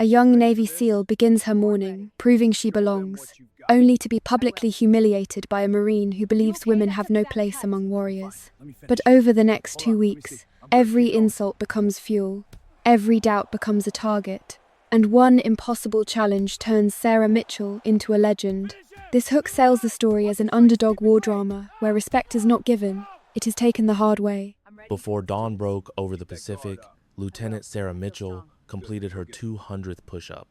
A young Navy SEAL begins her morning, proving she belongs, only to be publicly humiliated by a Marine who believes women have no place among warriors. But over the next 2 weeks, every insult becomes fuel, every doubt becomes a target, and one impossible challenge turns Sarah Mitchell into a legend. This hook sells the story as an underdog war drama where respect is not given, it is taken the hard way. Before dawn broke over the Pacific, Lieutenant Sarah Mitchell completed her 200th push-up.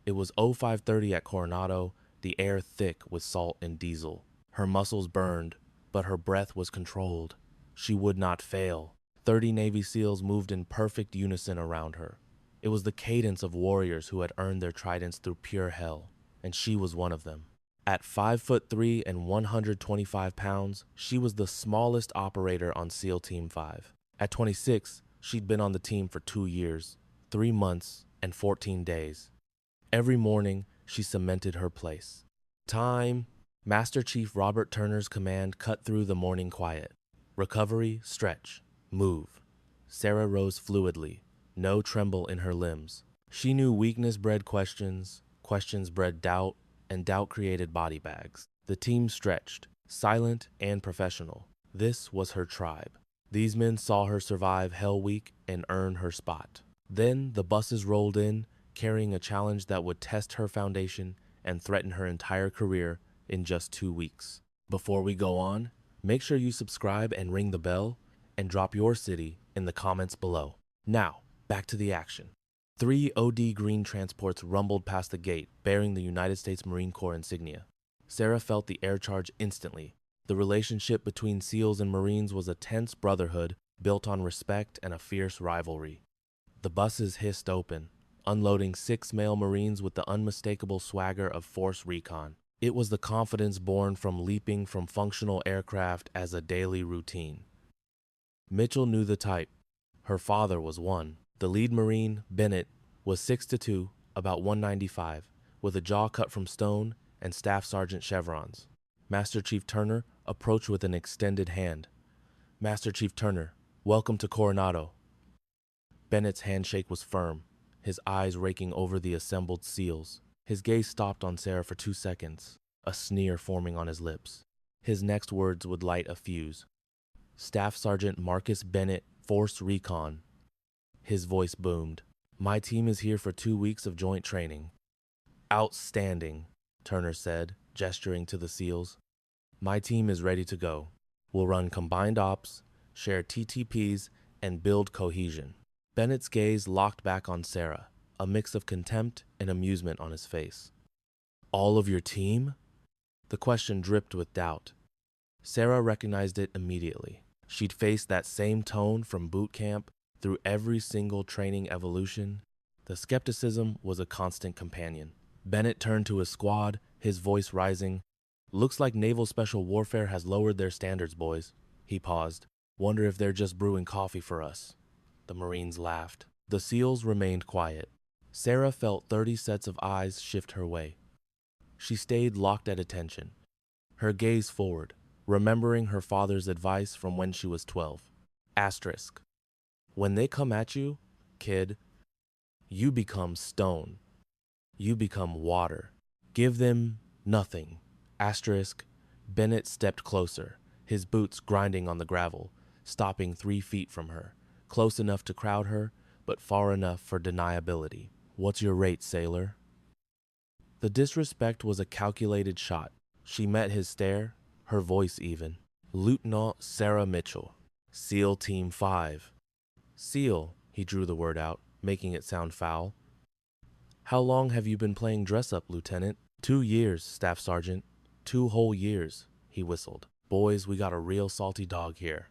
It was 05:30 at Coronado, the air thick with salt and diesel. Her muscles burned, but her breath was controlled. She would not fail. 30 Navy SEALs moved in perfect unison around her. It was the cadence of warriors who had earned their tridents through pure hell, and she was one of them. At 5'3" and 125 pounds, she was the smallest operator on SEAL Team 5. At 26, she'd been on the team for 2 years, 3 months, and 14 days. Every morning, she cemented her place. Time. Master Chief Robert Turner's command cut through the morning quiet. Recovery, stretch, move. Sarah rose fluidly, no tremble in her limbs. She knew weakness bred questions, questions bred doubt, and doubt created body bags. The team stretched, silent and professional. This was her tribe. These men saw her survive Hell Week and earn her spot. Then the buses rolled in, carrying a challenge that would test her foundation and threaten her entire career in just 2 weeks. Before we go on, make sure you subscribe and ring the bell, and drop your city in the comments below. Now, back to the action. 3 OD green transports rumbled past the gate, bearing the United States Marine Corps insignia. Sarah felt the air charge instantly. The relationship between SEALs and Marines was a tense brotherhood built on respect and a fierce rivalry. The buses hissed open, unloading 6 male Marines with the unmistakable swagger of force recon. It was the confidence born from leaping from functional aircraft as a daily routine. Mitchell knew the type. Her father was one. The lead Marine, Bennett, was 6'2", about 195, with a jaw cut from stone and Staff Sergeant chevrons. Master Chief Turner approached with an extended hand. Master Chief Turner, welcome to Coronado. Bennett's handshake was firm, his eyes raking over the assembled SEALs. His gaze stopped on Sarah for 2 seconds, a sneer forming on his lips. His next words would light a fuse. Staff Sergeant Marcus Bennett, Force Recon. His voice boomed. My team is here for 2 weeks of joint training. Outstanding, Turner said, gesturing to the SEALs. My team is ready to go. We'll run combined ops, share TTPs, and build cohesion. Bennett's gaze locked back on Sarah, a mix of contempt and amusement on his face. All of your team? The question dripped with doubt. Sarah recognized it immediately. She'd faced that same tone from boot camp through every single training evolution. The skepticism was a constant companion. Bennett turned to his squad, his voice rising. Looks like Naval Special Warfare has lowered their standards, boys. He paused. Wonder if they're just brewing coffee for us. The Marines laughed. The SEALs remained quiet. Sarah felt 30 sets of eyes shift her way. She stayed locked at attention, her gaze forward, remembering her father's advice from when she was 12. Asterisk. When they come at you, kid, you become stone. You become water. Give them nothing. Asterisk. Bennett stepped closer, his boots grinding on the gravel, stopping 3 feet from her, close enough to crowd her, but far enough for deniability. What's your rate, sailor? The disrespect was a calculated shot. She met his stare, her voice even. Lieutenant Sarah Mitchell, SEAL Team 5. SEAL, he drew the word out, making it sound foul. How long have you been playing dress-up, Lieutenant? 2 years, Staff Sergeant. 2 whole years, he whistled. Boys, we got a real salty dog here.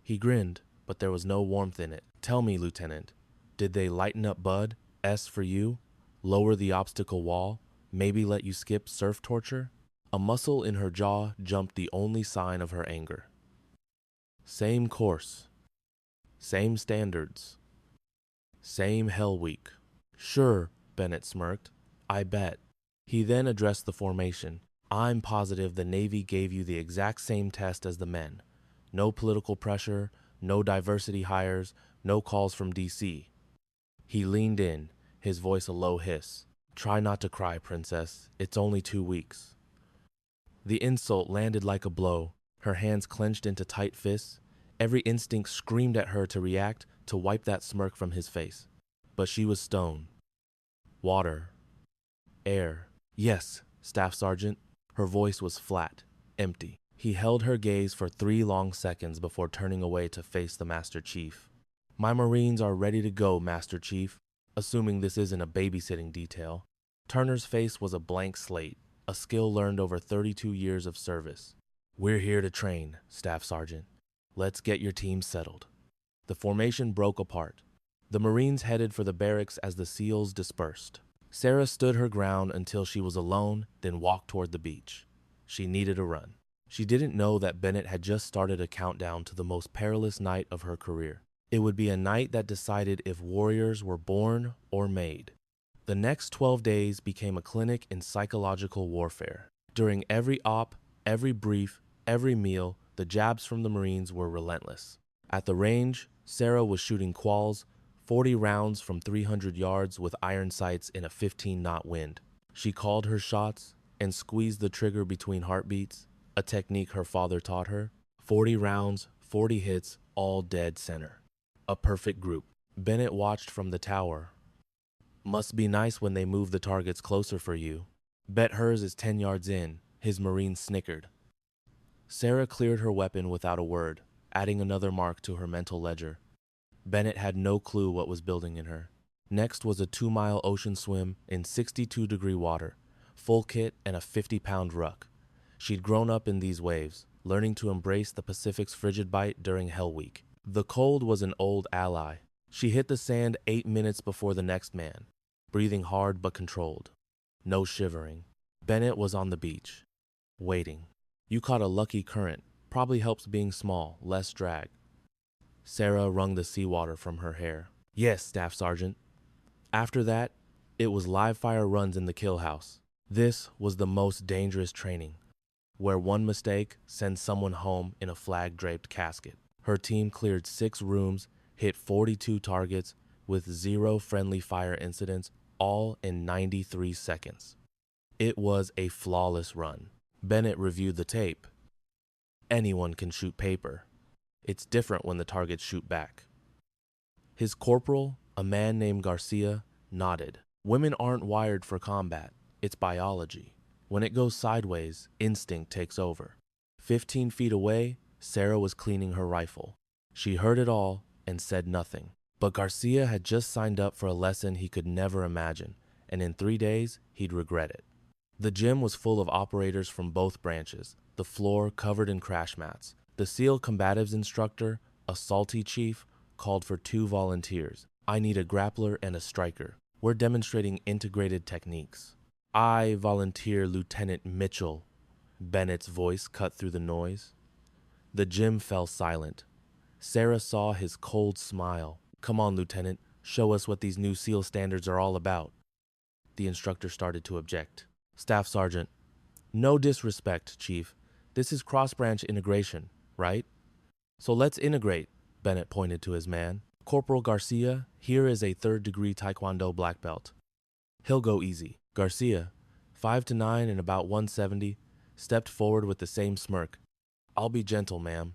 He grinned, but there was no warmth in it. Tell me, Lieutenant, did they lighten up Bud, S for you, lower the obstacle wall, maybe let you skip surf torture? A muscle in her jaw jumped the only sign of her anger. Same course. Same standards. Same Hell Week. Sure, Bennett smirked. I bet. He then addressed the formation. I'm positive the Navy gave you the exact same test as the men. No political pressure, no diversity hires, no calls from DC. He leaned in, his voice a low hiss. Try not to cry, princess. It's only 2 weeks. The insult landed like a blow, her hands clenched into tight fists. Every instinct screamed at her to react, to wipe that smirk from his face. But she was stone. Water. Air. Yes, Staff Sergeant. Her voice was flat, empty. He held her gaze for 3 long seconds before turning away to face the Master Chief. My Marines are ready to go, Master Chief, assuming this isn't a babysitting detail. Turner's face was a blank slate, a skill learned over 32 years of service. We're here to train, Staff Sergeant. Let's get your team settled. The formation broke apart. The Marines headed for the barracks as the SEALs dispersed. Sarah stood her ground until she was alone, then walked toward the beach. She needed a run. She didn't know that Bennett had just started a countdown to the most perilous night of her career. It would be a night that decided if warriors were born or made. The next 12 days became a clinic in psychological warfare. During every op, every brief, every meal, the jabs from the Marines were relentless. At the range, Sarah was shooting quals, 40 rounds from 300 yards with iron sights in a 15-knot wind. She called her shots and squeezed the trigger between heartbeats, a technique her father taught her. 40 rounds, 40 hits, all dead center. A perfect group. Bennett watched from the tower. Must be nice when they move the targets closer for you. Bet hers is 10 yards in, his Marine snickered. Sarah cleared her weapon without a word, adding another mark to her mental ledger. Bennett had no clue what was building in her. Next was a 2-mile ocean swim in 62-degree water, full kit and a 50-pound ruck. She'd grown up in these waves, learning to embrace the Pacific's frigid bite during Hell Week. The cold was an old ally. She hit the sand 8 minutes before the next man, breathing hard but controlled. No shivering. Bennett was on the beach, waiting. You caught a lucky current. Probably helps being small, less drag. Sarah wrung the seawater from her hair. Yes, Staff Sergeant. After that, it was live fire runs in the kill house. This was the most dangerous training, where one mistake sends someone home in a flag-draped casket. Her team cleared 6 rooms, hit 42 targets with 0 friendly fire incidents, all in 93 seconds. It was a flawless run. Bennett reviewed the tape. Anyone can shoot paper. It's different when the targets shoot back. His corporal, a man named Garcia, nodded. Women aren't wired for combat. It's biology. When it goes sideways, instinct takes over. 15 feet away, Sarah was cleaning her rifle. She heard it all and said nothing. But Garcia had just signed up for a lesson he could never imagine, and in 3 days, he'd regret it. The gym was full of operators from both branches, the floor covered in crash mats. The SEAL combatives instructor, a salty chief, called for 2 volunteers. I need a grappler and a striker. We're demonstrating integrated techniques. I volunteer Lieutenant Mitchell. Bennett's voice cut through the noise. The gym fell silent. Sarah saw his cold smile. Come on, Lieutenant, show us what these new SEAL standards are all about. The instructor started to object. Staff Sergeant, no disrespect, Chief. This is cross-branch integration, right? So let's integrate, Bennett pointed to his man. Corporal Garcia, here is a 3rd-degree Taekwondo black belt. He'll go easy. Garcia, 5'9" and about 170, stepped forward with the same smirk. I'll be gentle, ma'am.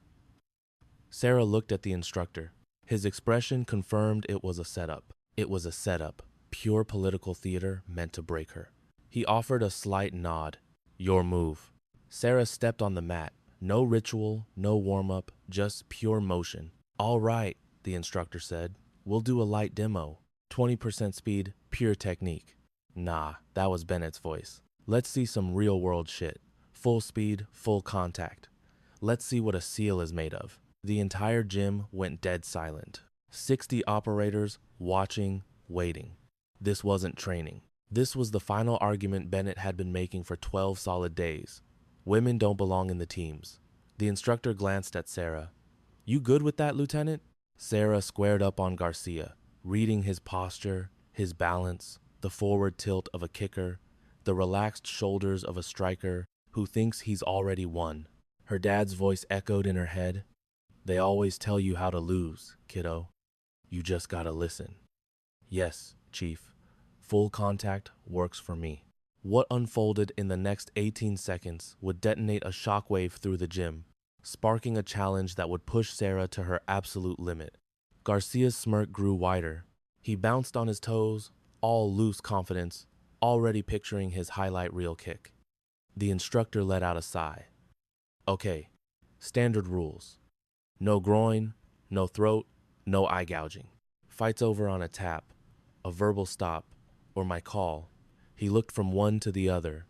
Sarah looked at the instructor. His expression confirmed it was a setup. It was a setup, pure political theater meant to break her. He offered a slight nod. Your move. Sarah stepped on the mat. No ritual, no warm-up, just pure motion. All right, the instructor said. We'll do a light demo. 20% speed, pure technique. Nah, that was Bennett's voice. Let's see some real-world shit. Full speed, full contact. Let's see what a SEAL is made of. The entire gym went dead silent. 60 operators, watching, waiting. This wasn't training. This was the final argument Bennett had been making for 12 solid days. Women don't belong in the teams. The instructor glanced at Sarah. You good with that, Lieutenant? Sarah squared up on Garcia, reading his posture, his balance, the forward tilt of a kicker, the relaxed shoulders of a striker who thinks he's already won. Her dad's voice echoed in her head. They always tell you how to lose, kiddo. You just gotta listen. Yes, Chief. Full contact works for me. What unfolded in the next 18 seconds would detonate a shockwave through the gym, sparking a challenge that would push Sarah to her absolute limit. Garcia's smirk grew wider. He bounced on his toes, all loose confidence, already picturing his highlight reel kick. The instructor let out a sigh. Okay, standard rules. No groin, no throat, no eye gouging. Fight's over on a tap, a verbal stop, or my call. He looked from one to the other.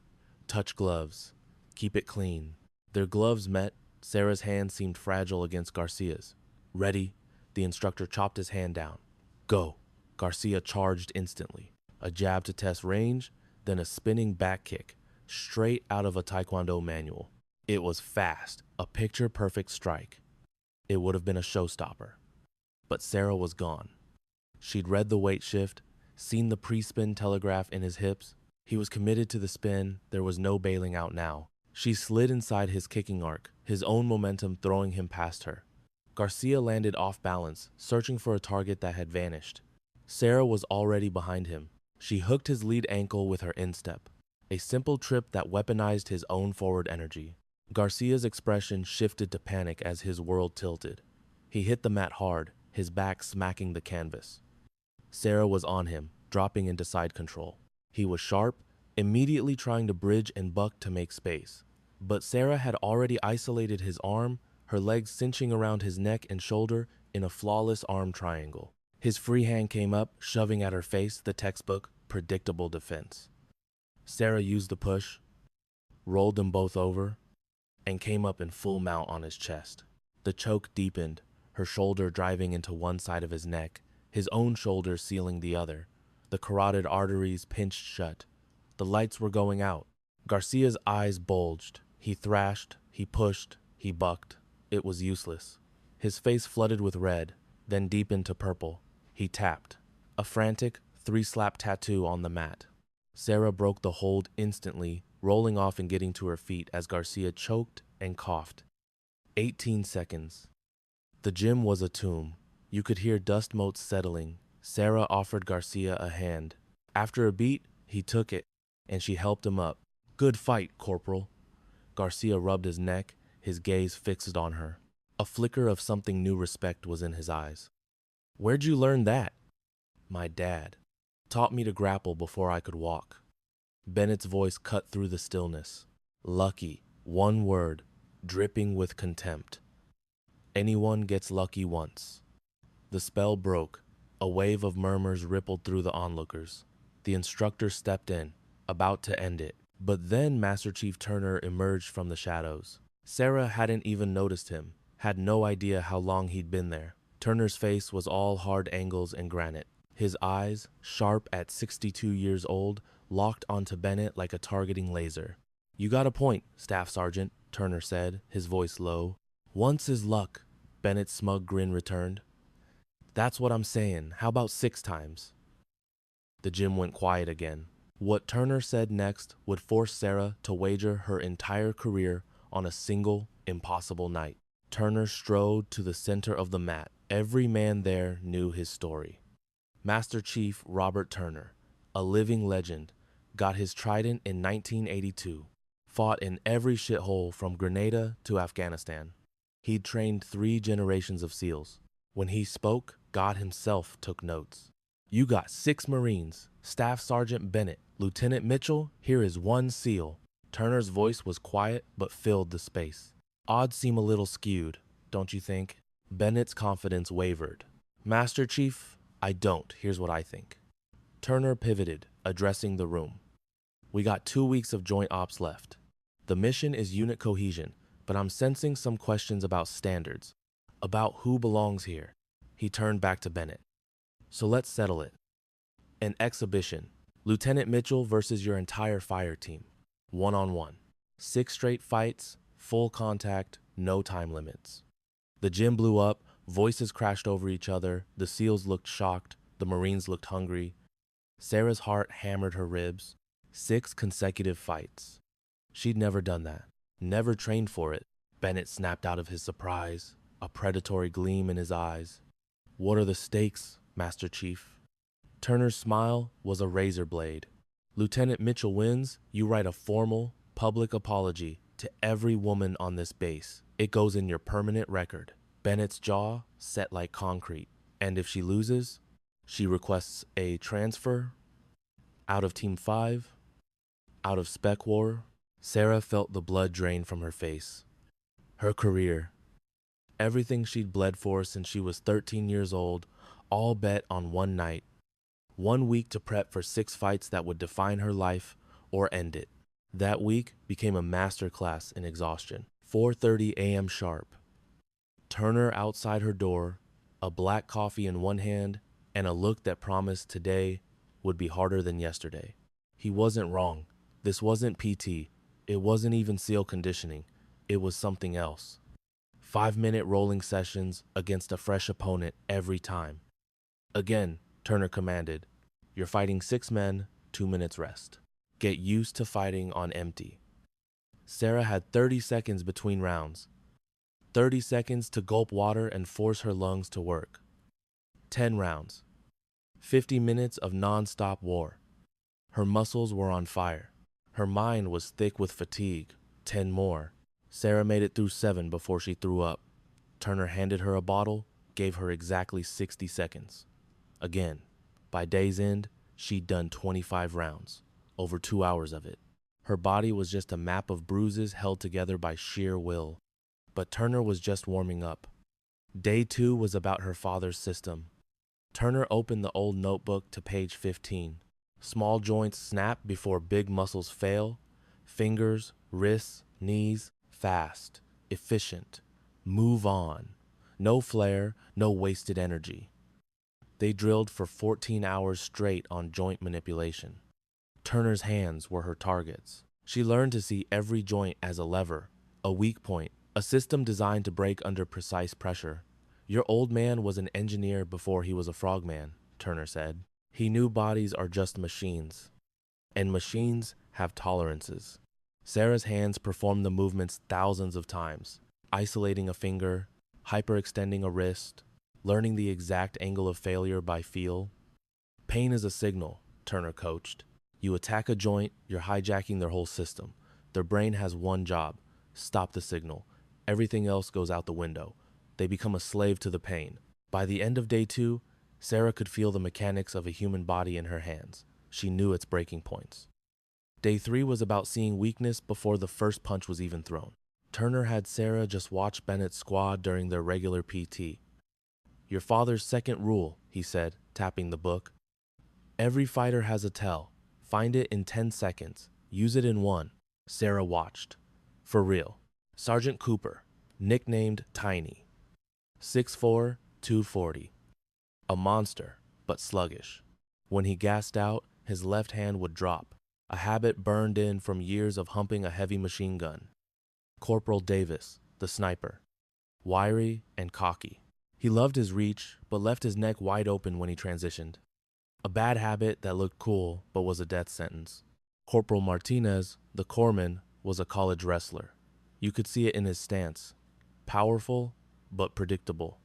Touch gloves. Keep it clean. Their gloves met. Sarah's hand seemed fragile against Garcia's. Ready? The instructor chopped his hand down. Go. Garcia charged instantly. A jab to test range, then a spinning back kick, straight out of a Taekwondo manual. It was fast, a picture-perfect strike. It would have been a showstopper. But Sarah was gone. She'd read the weight shift, seen the pre-spin telegraph in his hips. He was committed to the spin. There was no bailing out now. She slid inside his kicking arc, his own momentum throwing him past her. Garcia landed off balance, searching for a target that had vanished. Sarah was already behind him. She hooked his lead ankle with her instep, a simple trip that weaponized his own forward energy. Garcia's expression shifted to panic as his world tilted. He hit the mat hard, his back smacking the canvas. Sarah was on him, dropping into side control. He was sharp, immediately trying to bridge and buck to make space. But Sarah had already isolated his arm, her legs cinching around his neck and shoulder in a flawless arm triangle. His free hand came up, shoving at her face the textbook, predictable defense. Sarah used the push, rolled them both over, and came up in full mount on his chest. The choke deepened, her shoulder driving into one side of his neck, his own shoulder sealing the other. The carotid arteries pinched shut. The lights were going out. Garcia's eyes bulged. He thrashed, he pushed, he bucked. It was useless. His face flooded with red, then deepened to purple. He tapped. A frantic, 3-slap tattoo on the mat. Sarah broke the hold instantly, rolling off and getting to her feet as Garcia choked and coughed. 18 seconds. The gym was a tomb. You could hear dust motes settling. Sarah offered Garcia a hand. After a beat, he took it, and she helped him up. Good fight, Corporal. Garcia rubbed his neck, his gaze fixed on her. A flicker of something new respect was in his eyes. Where'd you learn that? My dad. Taught me to grapple before I could walk. Bennett's voice cut through the stillness. Lucky, one word, dripping with contempt. Anyone gets lucky once. The spell broke. A wave of murmurs rippled through the onlookers. The instructor stepped in, about to end it. But then Master Chief Turner emerged from the shadows. Sarah hadn't even noticed him, had no idea how long he'd been there. Turner's face was all hard angles and granite. His eyes, sharp at 62 years old, locked onto Bennett like a targeting laser. You got a point, Staff Sergeant, Turner said, his voice low. Once is luck, Bennett's smug grin returned. That's what I'm saying. How about 6 times? The gym went quiet again. What Turner said next would force Sarah to wager her entire career on a single, impossible night. Turner strode to the center of the mat. Every man there knew his story. Master Chief Robert Turner, a living legend, got his trident in 1982, fought in every shithole from Grenada to Afghanistan. He'd trained 3 generations of SEALs. When he spoke, God himself took notes. You got 6 Marines, Staff Sergeant Bennett, Lieutenant Mitchell, here is 1 SEAL. Turner's voice was quiet but filled the space. Odds seem a little skewed, don't you think? Bennett's confidence wavered. Master Chief, I don't. Here's what I think. Turner pivoted, addressing the room. We got 2 weeks of joint ops left. The mission is unit cohesion, but I'm sensing some questions about standards, about who belongs here. He turned back to Bennett. So let's settle it. An exhibition. Lieutenant Mitchell versus your entire fire team. 1-on-1. 6 straight fights, full contact, no time limits. The gym blew up, voices crashed over each other, the SEALs looked shocked, the Marines looked hungry. Sarah's heart hammered her ribs. 6 consecutive fights. She'd never done that. Never trained for it. Bennett snapped out of his surprise, a predatory gleam in his eyes. What are the stakes, Master Chief? Turner's smile was a razor blade. Lieutenant Mitchell wins, you write a formal, public apology to every woman on this base. It goes in your permanent record. Bennett's jaw set like concrete. And if she loses, she requests a transfer, out of Team 5, out of Spec War. Sarah felt the blood drain from her face. Her career, everything she'd bled for since she was 13 years old, all bet on one night. 1 week to prep for 6 fights that would define her life or end it. That week became a masterclass in exhaustion. 4:30 a.m. sharp. Turner outside her door, a black coffee in one hand, and a look that promised today would be harder than yesterday. He wasn't wrong. This wasn't PT. It wasn't even SEAL conditioning. It was something else. 5-minute rolling sessions against a fresh opponent every time. Again, Turner commanded, you're fighting 6 men, 2 minutes rest. Get used to fighting on empty. Sarah had 30 seconds between rounds. 30 seconds to gulp water and force her lungs to work. 10 rounds. 50 minutes of non-stop war. Her muscles were on fire. Her mind was thick with fatigue. 10 more. Sarah made it through 7 before she threw up. Turner handed her a bottle, gave her exactly 60 seconds. Again, by day's end, she'd done 25 rounds, over 2 hours of it. Her body was just a map of bruises held together by sheer will. But Turner was just warming up. Day 2 was about her father's system. Turner opened the old notebook to page 15. Small joints snap before big muscles fail. Fingers, wrists, knees, fast, efficient. Move on. No flare, no wasted energy. They drilled for 14 hours straight on joint manipulation. Turner's hands were her targets. She learned to see every joint as a lever, a weak point, a system designed to break under precise pressure. Your old man was an engineer before he was a frogman, Turner said. He knew bodies are just machines, and machines have tolerances. Sarah's hands performed the movements thousands of times, isolating a finger, hyperextending a wrist, learning the exact angle of failure by feel. Pain is a signal, Turner coached. You attack a joint, you're hijacking their whole system. Their brain has one job: stop the signal. Everything else goes out the window. They become a slave to the pain. By the end of day 2, Sarah could feel the mechanics of a human body in her hands. She knew its breaking points. Day 3 was about seeing weakness before the first punch was even thrown. Turner had Sarah just watch Bennett's squad during their regular PT. Your father's second rule, he said, tapping the book. Every fighter has a tell. Find it in 10 seconds. Use it in 1. Sarah watched. For real. Sergeant Cooper, nicknamed Tiny. 6'4", 240. A monster, but sluggish. When he gassed out, his left hand would drop, a habit burned in from years of humping a heavy machine gun. Corporal Davis, the sniper. Wiry and cocky. He loved his reach, but left his neck wide open when he transitioned. A bad habit that looked cool, but was a death sentence. Corporal Martinez, the corpsman, was a college wrestler. You could see it in his stance. Powerful, but predictable.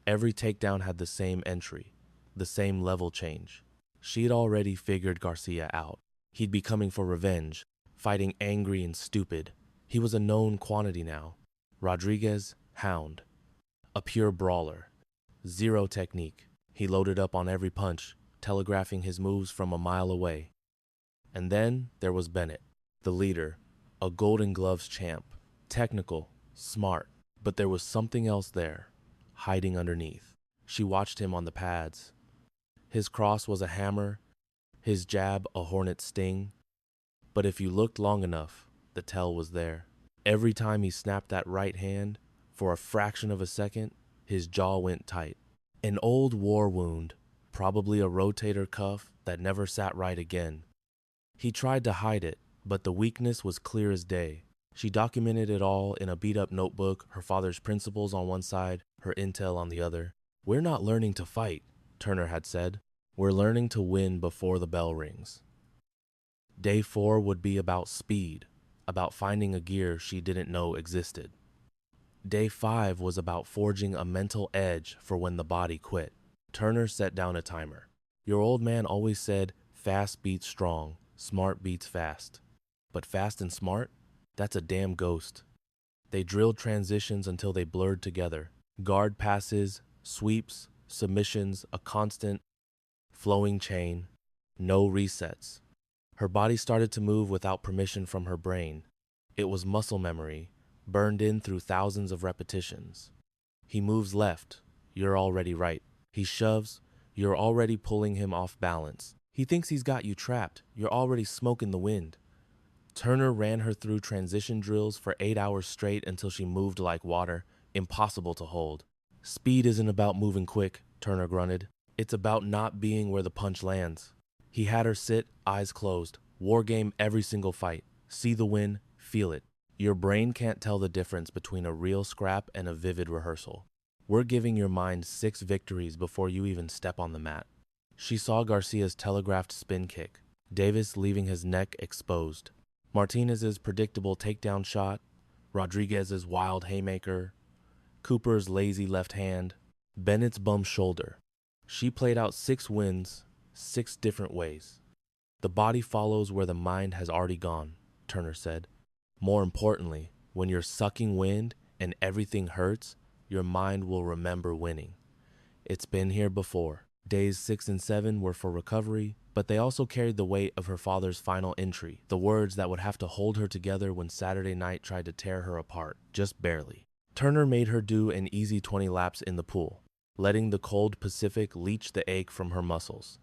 Every takedown had the same entry, the same level change. She'd already figured Garcia out. He'd be coming for revenge, fighting angry and stupid. He was a known quantity now. Rodriguez, hound. A pure brawler. Zero technique. He loaded up on every punch, telegraphing his moves from a mile away. And then there was Bennett, the leader, a Golden Gloves champ. Technical, smart, but there was something else there, hiding underneath. She watched him on the pads. His cross was a hammer, his jab a hornet's sting. But if you looked long enough, the tell was there. Every time he snapped that right hand, for a fraction of a second, his jaw went tight. An old war wound, probably a rotator cuff that never sat right again. He tried to hide it, but the weakness was clear as day. She documented it all in a beat-up notebook, her father's principles on one side, her intel on the other. We're not learning to fight, Turner had said. We're learning to win before the bell rings. Day 4 would be about speed, about finding a gear she didn't know existed. Day 5 was about forging a mental edge for when the body quit. Turner set down a timer. Your old man always said, fast beats strong, smart beats fast. But fast and smart? That's a damn ghost. They drilled transitions until they blurred together. Guard passes, sweeps, submissions, a constant, flowing chain. No resets. Her body started to move without permission from her brain. It was muscle memory, burned in through thousands of repetitions. He moves left, you're already right. He shoves, you're already pulling him off balance. He thinks he's got you trapped, you're already smoking the wind. Turner ran her through transition drills for 8 hours straight until she moved like water, impossible to hold. Speed isn't about moving quick, Turner grunted. It's about not being where the punch lands. He had her sit, eyes closed, war game every single fight. See the win, feel it. Your brain can't tell the difference between a real scrap and a vivid rehearsal. We're giving your mind 6 victories before you even step on the mat. She saw Garcia's telegraphed spin kick, Davis leaving his neck exposed, Martinez's predictable takedown shot, Rodriguez's wild haymaker, Cooper's lazy left hand, Bennett's bum shoulder. She played out 6 wins, 6 different ways. The body follows where the mind has already gone, Turner said. More importantly, when you're sucking wind and everything hurts, your mind will remember winning. It's been here before. Days 6 and 7 were for recovery, but they also carried the weight of her father's final entry, the words that would have to hold her together when Saturday night tried to tear her apart, just barely. Turner made her do an easy 20 laps in the pool, letting the cold Pacific leach the ache from her muscles.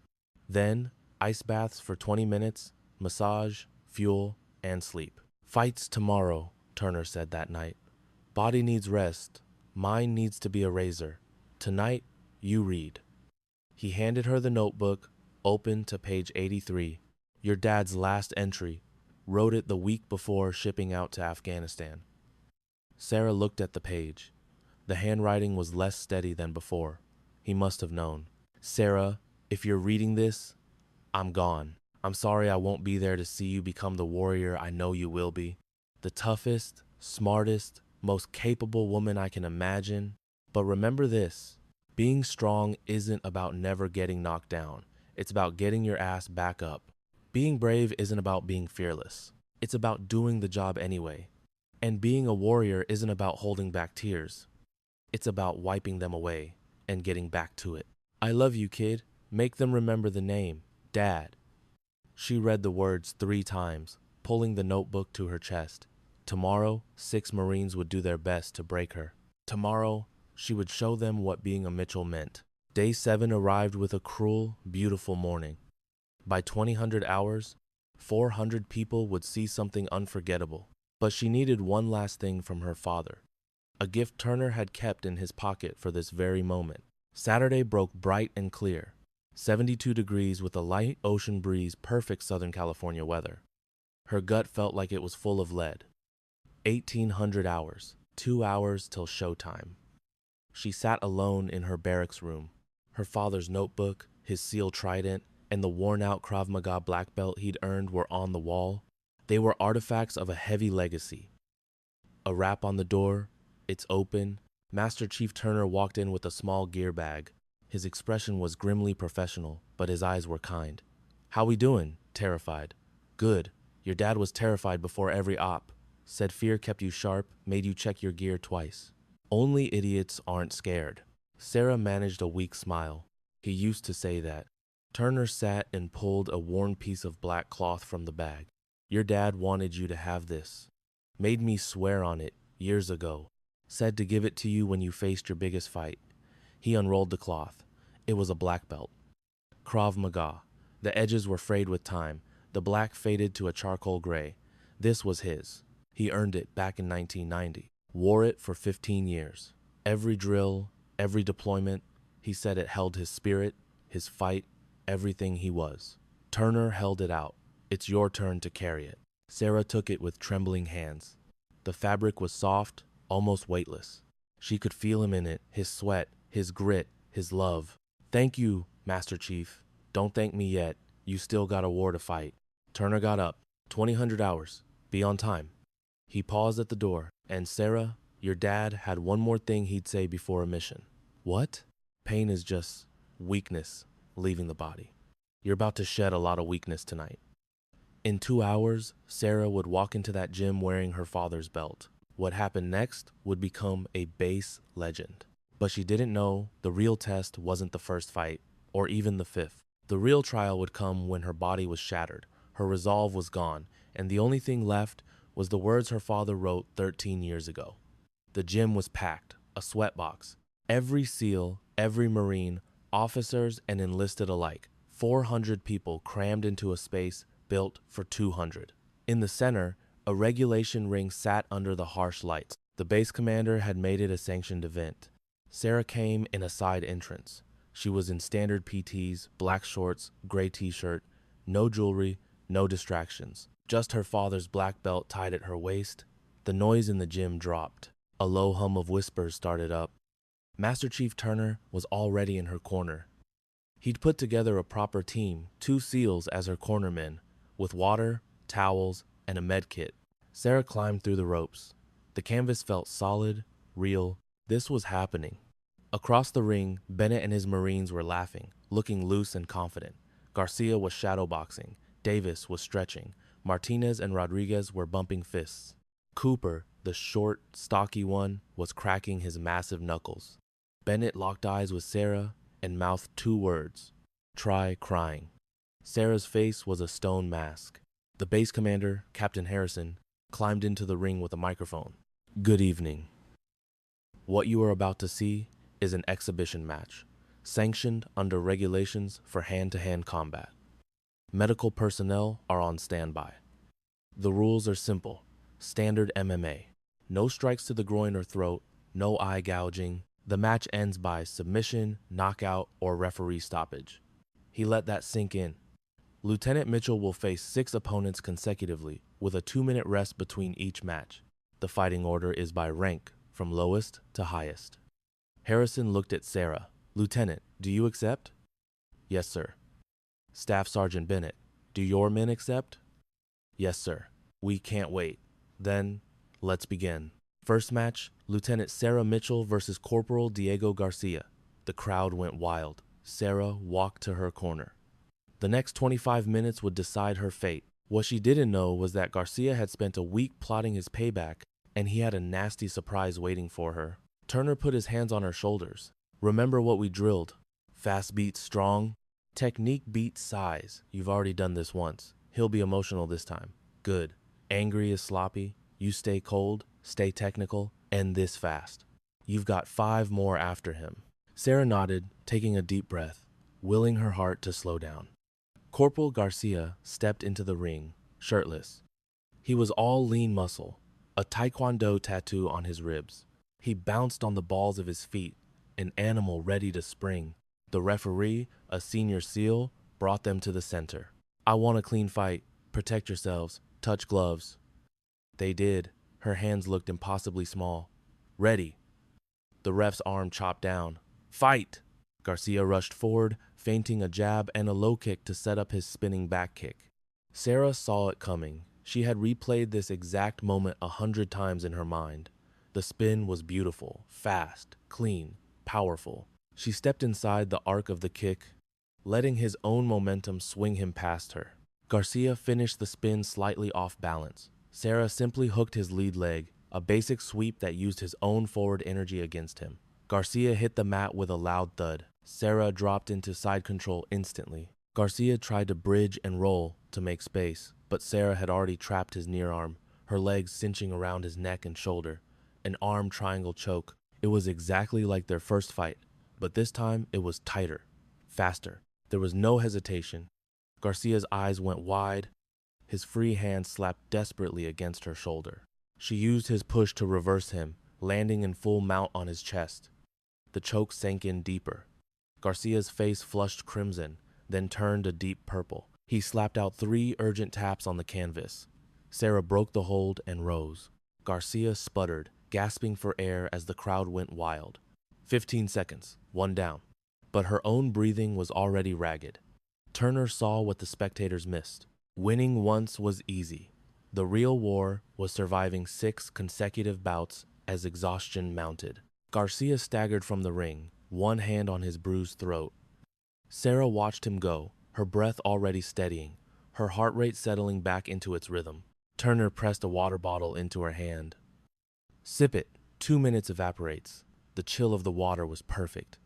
Then, ice baths for 20 minutes, massage, fuel, and sleep. Fights tomorrow, Turner said that night. Body needs rest. Mind needs to be a razor. Tonight, you read. He handed her the notebook, open to page 83. Your dad's last entry. Wrote it the week before shipping out to Afghanistan. Sarah looked at the page. The handwriting was less steady than before. He must have known. Sarah, if you're reading this, I'm gone. I'm sorry I won't be there to see you become the warrior I know you will be. The toughest, smartest, most capable woman I can imagine. But remember this. Being strong isn't about never getting knocked down. It's about getting your ass back up. Being brave isn't about being fearless. It's about doing the job anyway. And being a warrior isn't about holding back tears. It's about wiping them away and getting back to it. I love you, kid. Make them remember the name, Dad. She read the words 3 times, pulling the notebook to her chest. Tomorrow, 6 Marines would do their best to break her. Tomorrow, she would show them what being a Mitchell meant. Day 7 arrived with a cruel, beautiful morning. By 2000 hours, 400 people would see something unforgettable. But she needed one last thing from her father. A gift Turner had kept in his pocket for this very moment. Saturday broke bright and clear. 72 degrees with a light ocean breeze, perfect Southern California weather. Her gut felt like it was full of lead. 1800 hours, 2 hours till showtime. She sat alone in her barracks room. Her father's notebook, his seal trident, and the worn-out Krav Maga black belt he'd earned were on the wall. They were artifacts of a heavy legacy. A rap on the door. It's open. Master Chief Turner walked in with a small gear bag. His expression was grimly professional, but his eyes were kind. How we doing? Terrified. Good. Your dad was terrified before every op. Said fear kept you sharp, made you check your gear twice. Only idiots aren't scared. Sarah managed a weak smile. He used to say that. Turner sat and pulled a worn piece of black cloth from the bag. Your dad wanted you to have this. Made me swear on it years ago. Said to give it to you when you faced your biggest fight. He unrolled the cloth. It was a black belt. Krav Maga. The edges were frayed with time. The black faded to a charcoal gray. This was his. He earned it back in 1990. Wore it for 15 years. Every drill, every deployment, he said it held his spirit, his fight, everything he was. Turner held it out. It's your turn to carry it. Sarah took it with trembling hands. The fabric was soft, almost weightless. She could feel him in it, his sweat, his grit, his love. Thank you, Master Chief. Don't thank me yet. You still got a war to fight. Turner got up. 2000 hours. Be on time. He paused at the door, and Sarah, your dad, had one more thing he'd say before a mission. What? Pain is just weakness, leaving the body. You're about to shed a lot of weakness tonight. In 2 hours, Sarah would walk into that gym wearing her father's belt. What happened next would become a base legend. But she didn't know the real test wasn't the first fight, or even the fifth. The real trial would come when her body was shattered, her resolve was gone, and the only thing left was the words her father wrote 13 years ago. The gym was packed, a sweatbox. Every SEAL, every Marine, officers and enlisted alike, 400 people crammed into a space built for 200. In the center, a regulation ring sat under the harsh lights. The base commander had made it a sanctioned event. Sarah came in a side entrance. She was in standard PTs, black shorts, gray t-shirt, no jewelry, no distractions. Just her father's black belt tied at her waist. The noise in the gym dropped. A low hum of whispers started up. Master Chief Turner was already in her corner. He'd put together a proper team, 2 SEALs as her cornermen, with water, towels, and a med kit. Sarah climbed through the ropes. The canvas felt solid, real. This was happening. Across the ring, Bennett and his Marines were laughing, looking loose and confident. Garcia was shadowboxing. Davis was stretching. Martinez and Rodriguez were bumping fists. Cooper, the short, stocky one, was cracking his massive knuckles. Bennett locked eyes with Sarah and mouthed 2 words. Try crying. Sarah's face was a stone mask. The base commander, Captain Harrison, climbed into the ring with a microphone. Good evening. What you are about to see is an exhibition match, sanctioned under regulations for hand-to-hand combat. Medical personnel are on standby. The rules are simple, standard MMA. No strikes to the groin or throat, no eye gouging. The match ends by submission, knockout, or referee stoppage. He let that sink in. Lieutenant Mitchell will face 6 opponents consecutively, with a 2-minute rest between each match. The fighting order is by rank, from lowest to highest. Harrison looked at Sarah. Lieutenant, do you accept? Yes, sir. Staff Sergeant Bennett, do your men accept? Yes, sir. We can't wait. Then, let's begin. First match, Lieutenant Sarah Mitchell versus Corporal Diego Garcia. The crowd went wild. Sarah walked to her corner. The next 25 minutes would decide her fate. What she didn't know was that Garcia had spent a week plotting his payback, and he had a nasty surprise waiting for her. Turner put his hands on her shoulders. Remember what we drilled. Fast beats strong. Technique beats size. You've already done this once. He'll be emotional this time. Good. Angry is sloppy. You stay cold, stay technical, end this fast. You've got 5 more after him. Sarah nodded, taking a deep breath, willing her heart to slow down. Corporal Garcia stepped into the ring, shirtless. He was all lean muscle, a taekwondo tattoo on his ribs. He bounced on the balls of his feet, an animal ready to spring. The referee, a senior SEAL, brought them to the center. I want a clean fight. Protect yourselves. Touch gloves. They did. Her hands looked impossibly small. Ready. The ref's arm chopped down. Fight! Garcia rushed forward, feinting a jab and a low kick to set up his spinning back kick. Sarah saw it coming. She had replayed this exact moment 100 times in her mind. The spin was beautiful, fast, clean, powerful. She stepped inside the arc of the kick, letting his own momentum swing him past her. Garcia finished the spin slightly off balance. Sarah simply hooked his lead leg, a basic sweep that used his own forward energy against him. Garcia hit the mat with a loud thud. Sarah dropped into side control instantly. Garcia tried to bridge and roll to make space, but Sarah had already trapped his near arm, her legs cinching around his neck and shoulder. An arm triangle choke. It was exactly like their first fight, but this time it was tighter, faster. There was no hesitation. Garcia's eyes went wide. His free hand slapped desperately against her shoulder. She used his push to reverse him, landing in full mount on his chest. The choke sank in deeper. Garcia's face flushed crimson, then turned a deep purple. He slapped out 3 urgent taps on the canvas. Sarah broke the hold and rose. Garcia sputtered, gasping for air as the crowd went wild. 15 seconds, 1 down. But her own breathing was already ragged. Turner saw what the spectators missed. Winning once was easy. The real war was surviving 6 consecutive bouts as exhaustion mounted. Garcia staggered from the ring, one hand on his bruised throat. Sarah watched him go, her breath already steadying, her heart rate settling back into its rhythm. Turner pressed a water bottle into her hand. Sip it. 2 minutes evaporates. The chill of the water was perfect.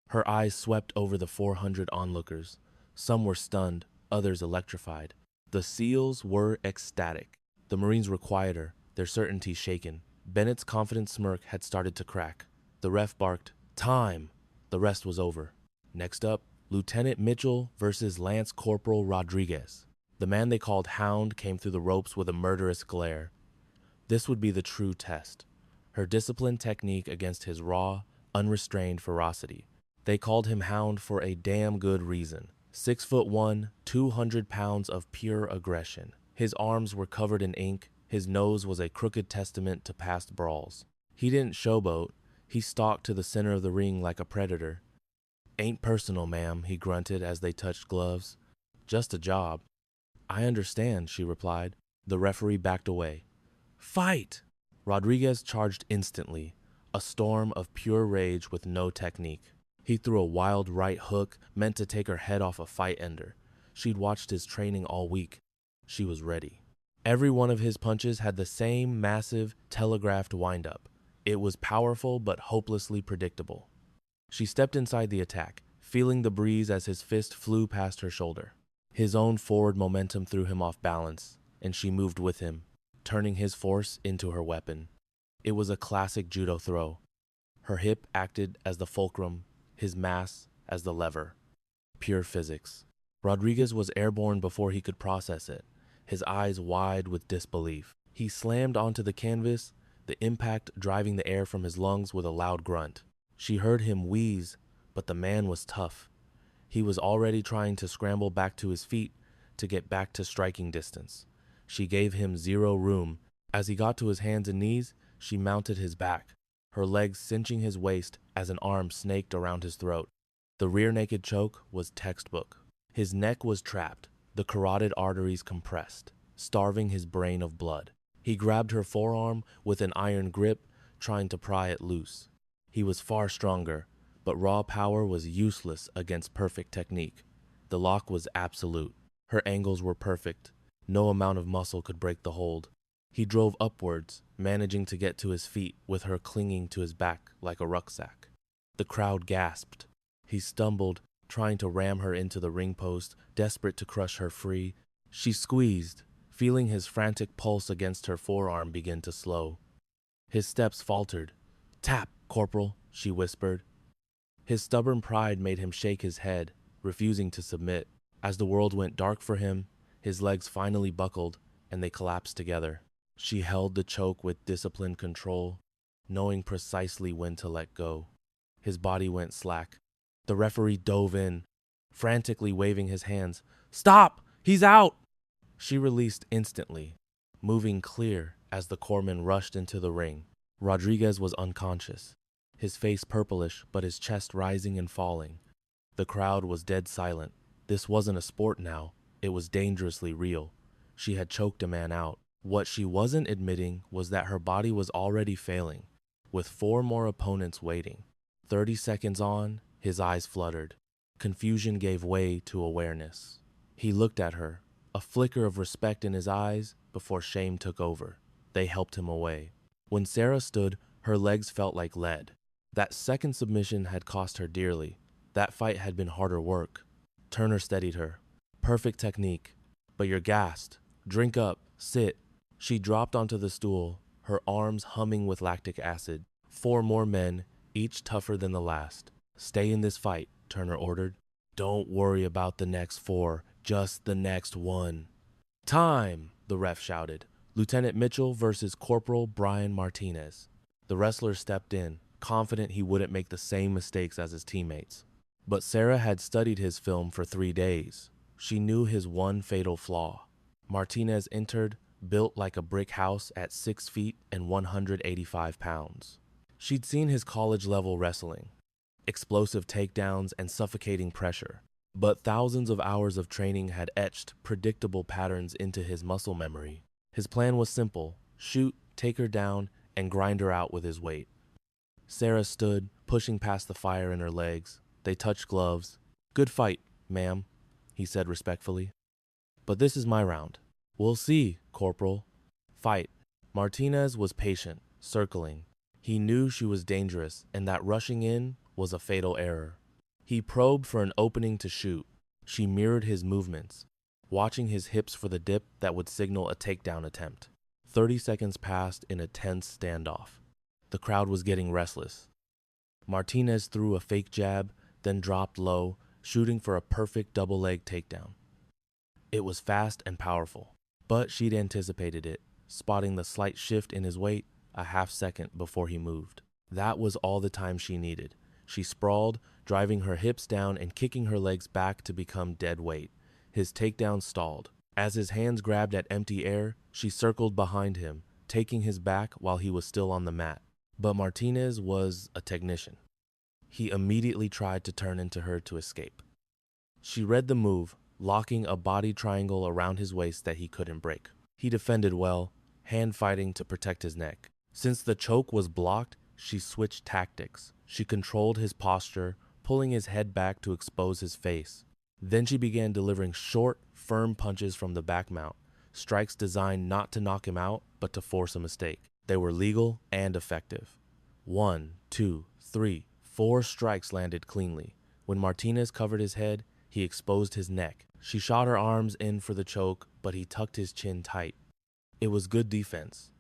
Her eyes swept over the 400 onlookers. Some were stunned, others electrified. The SEALs were ecstatic. The Marines were quieter, their certainty shaken. Bennett's confident smirk had started to crack. The ref barked, "Time!" The rest was over. Next up, Lieutenant Mitchell versus Lance Corporal Rodriguez. The man they called Hound came through the ropes with a murderous glare. This would be the true test. Her disciplined technique against his raw, unrestrained ferocity. They called him Hound for a damn good reason. 6'1", 200 pounds of pure aggression. His arms were covered in ink. His nose was a crooked testament to past brawls. He didn't showboat. He stalked to the center of the ring like a predator. "Ain't personal, ma'am," he grunted as they touched gloves. "Just a job." "I understand," she replied. The referee backed away. "Fight!" Rodriguez charged instantly, a storm of pure rage with no technique. He threw a wild right hook meant to take her head off a fight ender. She'd watched his training all week. She was ready. Every one of his punches had the same massive, telegraphed windup. It was powerful but hopelessly predictable. She stepped inside the attack, feeling the breeze as his fist flew past her shoulder. His own forward momentum threw him off balance, and she moved with him, turning his force into her weapon. It was a classic judo throw. Her hip acted as the fulcrum, his mass as the lever. Pure physics. Rodriguez was airborne before he could process it, his eyes wide with disbelief. He slammed onto the canvas, the impact driving the air from his lungs with a loud grunt. She heard him wheeze, but the man was tough. He was already trying to scramble back to his feet to get back to striking distance. She gave him zero room. As he got to his hands and knees, she mounted his back, her legs cinching his waist as an arm snaked around his throat. The rear naked choke was textbook. His neck was trapped, the carotid arteries compressed, starving his brain of blood. He grabbed her forearm with an iron grip, trying to pry it loose. He was far stronger, but raw power was useless against perfect technique. The lock was absolute. Her angles were perfect. No amount of muscle could break the hold. He drove upwards, managing to get to his feet with her clinging to his back like a rucksack. The crowd gasped. He stumbled, trying to ram her into the ring post, desperate to crush her free. She squeezed, feeling his frantic pulse against her forearm begin to slow. His steps faltered. "Tap, Corporal," she whispered. His stubborn pride made him shake his head, refusing to submit. As the world went dark for him, his legs finally buckled, and they collapsed together. She held the choke with disciplined control, knowing precisely when to let go. His body went slack. The referee dove in, frantically waving his hands. "Stop! He's out!" She released instantly, moving clear as the corpsman rushed into the ring. Rodriguez was unconscious, his face purplish but his chest rising and falling. The crowd was dead silent. This wasn't a sport now. It was dangerously real. She had choked a man out. What she wasn't admitting was that her body was already failing, with 4 more opponents waiting. 30 seconds on, his eyes fluttered. Confusion gave way to awareness. He looked at her, a flicker of respect in his eyes before shame took over. They helped him away. When Sarah stood, her legs felt like lead. That second submission had cost her dearly. That fight had been harder work. Turner steadied her. "Perfect technique. But you're gassed. Drink up. Sit." She dropped onto the stool, her arms humming with lactic acid. 4 more men, each tougher than the last. "Stay in this fight," Turner ordered. "Don't worry about the next 4, just the next one." "Time!" the ref shouted. Lieutenant Mitchell versus Corporal Brian Martinez. The wrestler stepped in, confident he wouldn't make the same mistakes as his teammates. But Sarah had studied his film for 3 days. She knew his one fatal flaw. Martinez entered, built like a brick house at 6 feet and 185 pounds. She'd seen his college-level wrestling, explosive takedowns and suffocating pressure. But thousands of hours of training had etched predictable patterns into his muscle memory. His plan was simple: shoot, take her down, and grind her out with his weight. Sarah stood, pushing past the fire in her legs. They touched gloves. Good fight, ma'am, he said respectfully. But this is my round. We'll see, Corporal. Fight. Martinez was patient, circling. He knew she was dangerous and that rushing in was a fatal error. He probed for an opening to shoot. She mirrored his movements, watching his hips for the dip that would signal a takedown attempt. 30 seconds passed in a tense standoff. The crowd was getting restless. Martinez threw a fake jab, then dropped low, shooting for a perfect double-leg takedown. It was fast and powerful, but she'd anticipated it, spotting the slight shift in his weight a half second before he moved. That was all the time she needed. She sprawled, driving her hips down and kicking her legs back to become dead weight. His takedown stalled. As his hands grabbed at empty air, she circled behind him, taking his back while he was still on the mat. But Martinez was a technician. He immediately tried to turn into her to escape. She read the move, locking a body triangle around his waist that he couldn't break. He defended well, hand fighting to protect his neck. Since the choke was blocked, she switched tactics. She controlled his posture, pulling his head back to expose his face. Then she began delivering short, firm punches from the back mount, strikes designed not to knock him out, but to force a mistake. They were legal and effective. 1, 2, 3, 4 strikes landed cleanly. When Martinez covered his head, he exposed his neck. She shot her arms in for the choke, but he tucked his chin tight. It was good defense,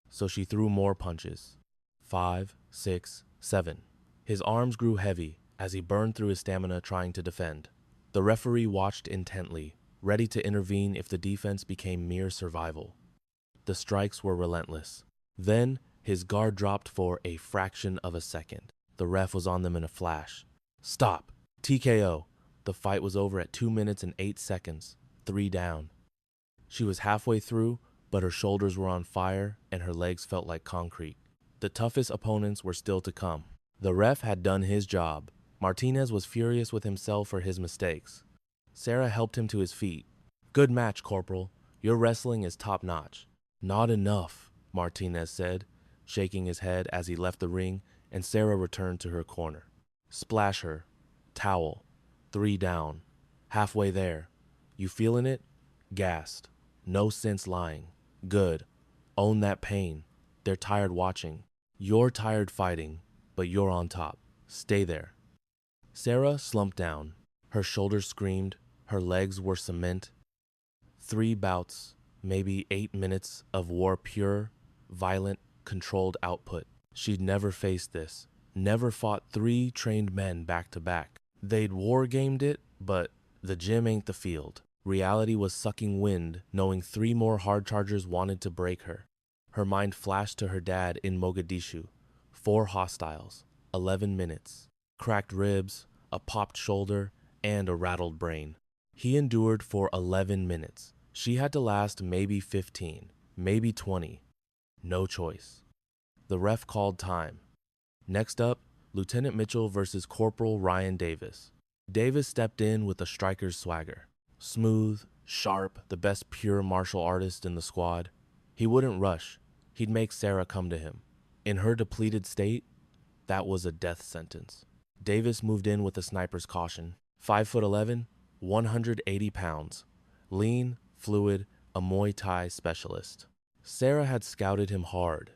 so she threw more punches. 5, 6, 7. His arms grew heavy as he burned through his stamina trying to defend. The referee watched intently, ready to intervene if the defense became mere survival. The strikes were relentless. Then, his guard dropped for a fraction of a second. The ref was on them in a flash. Stop! TKO! The fight was over at 2 minutes and 8 seconds, 3 down. She was halfway through, but her shoulders were on fire and her legs felt like concrete. The toughest opponents were still to come. The ref had done his job. Martinez was furious with himself for his mistakes. Sarah helped him to his feet. Good match, Corporal. Your wrestling is top-notch. Not enough, Martinez said, shaking his head as he left the ring, and Sarah returned to her corner. Splash her. Towel. 3 down. Halfway there. You feeling it? Gassed. No sense lying. Good. Own that pain. They're tired watching. You're tired fighting, but you're on top. Stay there. Sarah slumped down. Her shoulders screamed. Her legs were cement. 3 bouts, maybe 8 minutes of war pure, violent, controlled output. She'd never faced this. Never fought 3 trained men back to back. They'd war-gamed it, but the gym ain't the field. Reality was sucking wind, knowing 3 more hard chargers wanted to break her. Her mind flashed to her dad in Mogadishu. 4 hostiles, 11 minutes. Cracked ribs, a popped shoulder, and a rattled brain. He endured for 11 minutes. She had to last maybe 15, maybe 20. No choice. The ref called time. Next up, Lieutenant Mitchell versus Corporal Ryan Davis. Davis stepped in with a striker's swagger. Smooth, sharp, the best pure martial artist in the squad. He wouldn't rush. He'd make Sarah come to him. In her depleted state, that was a death sentence. Davis moved in with a sniper's caution. 5'11", 180 pounds. Lean, fluid, a Muay Thai specialist. Sarah had scouted him hard.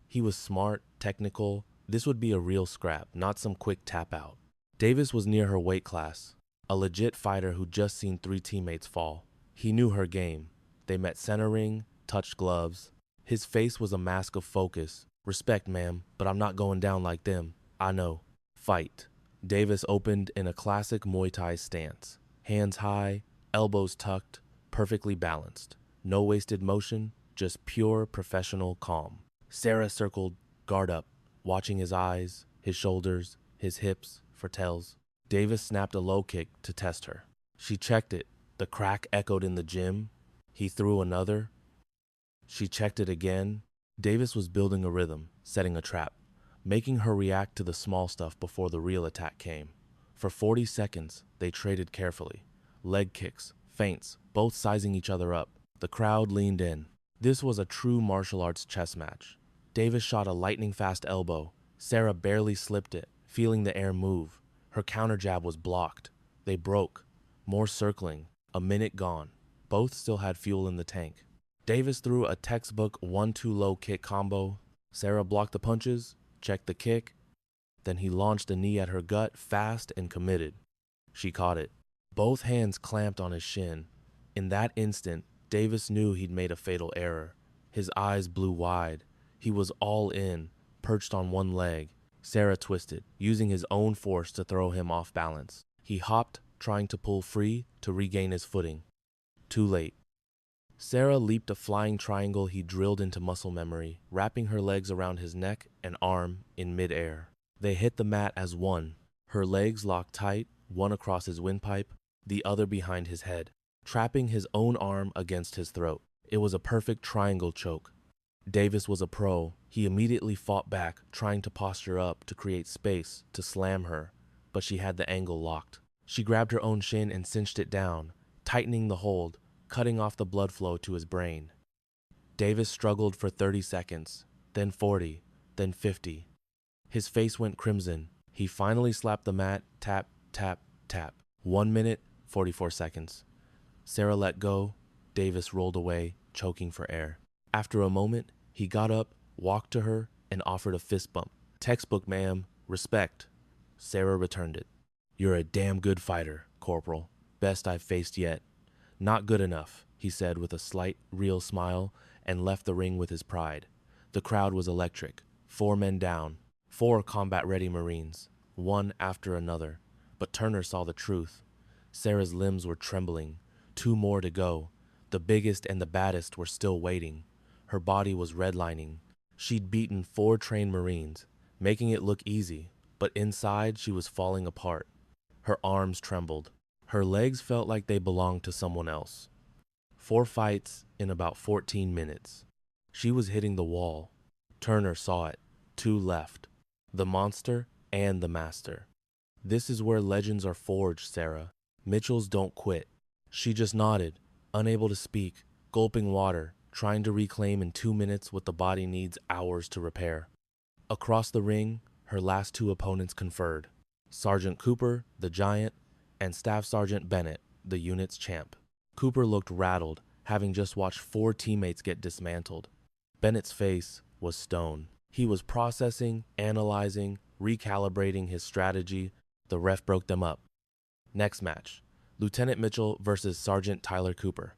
He was smart, technical. This would be a real scrap, not some quick tap out. Davis was near her weight class, a legit fighter who'd just seen 3 teammates fall. He knew her game. They met center ring, touched gloves. His face was a mask of focus. Respect, ma'am, but I'm not going down like them. I know. Fight. Davis opened in a classic Muay Thai stance. Hands high, elbows tucked, perfectly balanced. No wasted motion, just pure professional calm. Sarah circled, guard up, watching his eyes, his shoulders, his hips for tells. Davis snapped a low kick to test her. She checked it. The crack echoed in the gym. He threw another. She checked it again. Davis was building a rhythm, setting a trap, making her react to the small stuff before the real attack came. For 40 seconds, they traded carefully. Leg kicks, feints, both sizing each other up. The crowd leaned in. This was a true martial arts chess match. Davis shot a lightning-fast elbow. Sarah barely slipped it, feeling the air move. Her counter jab was blocked. They broke. More circling. A minute gone. Both still had fuel in the tank. Davis threw a textbook 1-2 low kick combo. Sarah blocked the punches, checked the kick. Then he launched a knee at her gut, fast and committed. She caught it. Both hands clamped on his shin. In that instant, Davis knew he'd made a fatal error. His eyes blew wide. He was all in, perched on one leg. Sarah twisted, using his own force to throw him off balance. He hopped, trying to pull free to regain his footing. Too late. Sarah leaped a flying triangle he drilled into muscle memory, wrapping her legs around his neck and arm in midair. They hit the mat as one, her legs locked tight, one across his windpipe, the other behind his head, trapping his own arm against his throat. It was a perfect triangle choke. Davis was a pro. He immediately fought back, trying to posture up to create space to slam her, but she had the angle locked. She grabbed her own shin and cinched it down, tightening the hold, cutting off the blood flow to his brain. Davis struggled for 30 seconds, then 40, then 50. His face went crimson. He finally slapped the mat, tap, tap, tap. 1 minute, 44 seconds. Sarah let go. Davis rolled away, choking for air. After a moment, he got up, walked to her, and offered a fist bump. Textbook, ma'am. Respect. Sarah returned it. You're a damn good fighter, Corporal. Best I've faced yet. Not good enough, he said with a slight, real smile, and left the ring with his pride. The crowd was electric. 4 men down. 4 combat-ready Marines. One after another. But Turner saw the truth. Sarah's limbs were trembling. 2 more to go. The biggest and the baddest were still waiting. Her body was redlining. She'd beaten 4 trained Marines, making it look easy, but inside she was falling apart. Her arms trembled. Her legs felt like they belonged to someone else. 4 fights in about 14 minutes. She was hitting the wall. Turner saw it. 2 left. The monster and the master. This is where legends are forged, Sarah. Mitchells don't quit. She just nodded, unable to speak, gulping water, trying to reclaim in 2 minutes what the body needs hours to repair. Across the ring, her last 2 opponents conferred. Sergeant Cooper, the giant, and Staff Sergeant Bennett, the unit's champ. Cooper looked rattled, having just watched 4 teammates get dismantled. Bennett's face was stone. He was processing, analyzing, recalibrating his strategy. The ref broke them up. Next match, Lieutenant Mitchell versus Sergeant Tyler Cooper.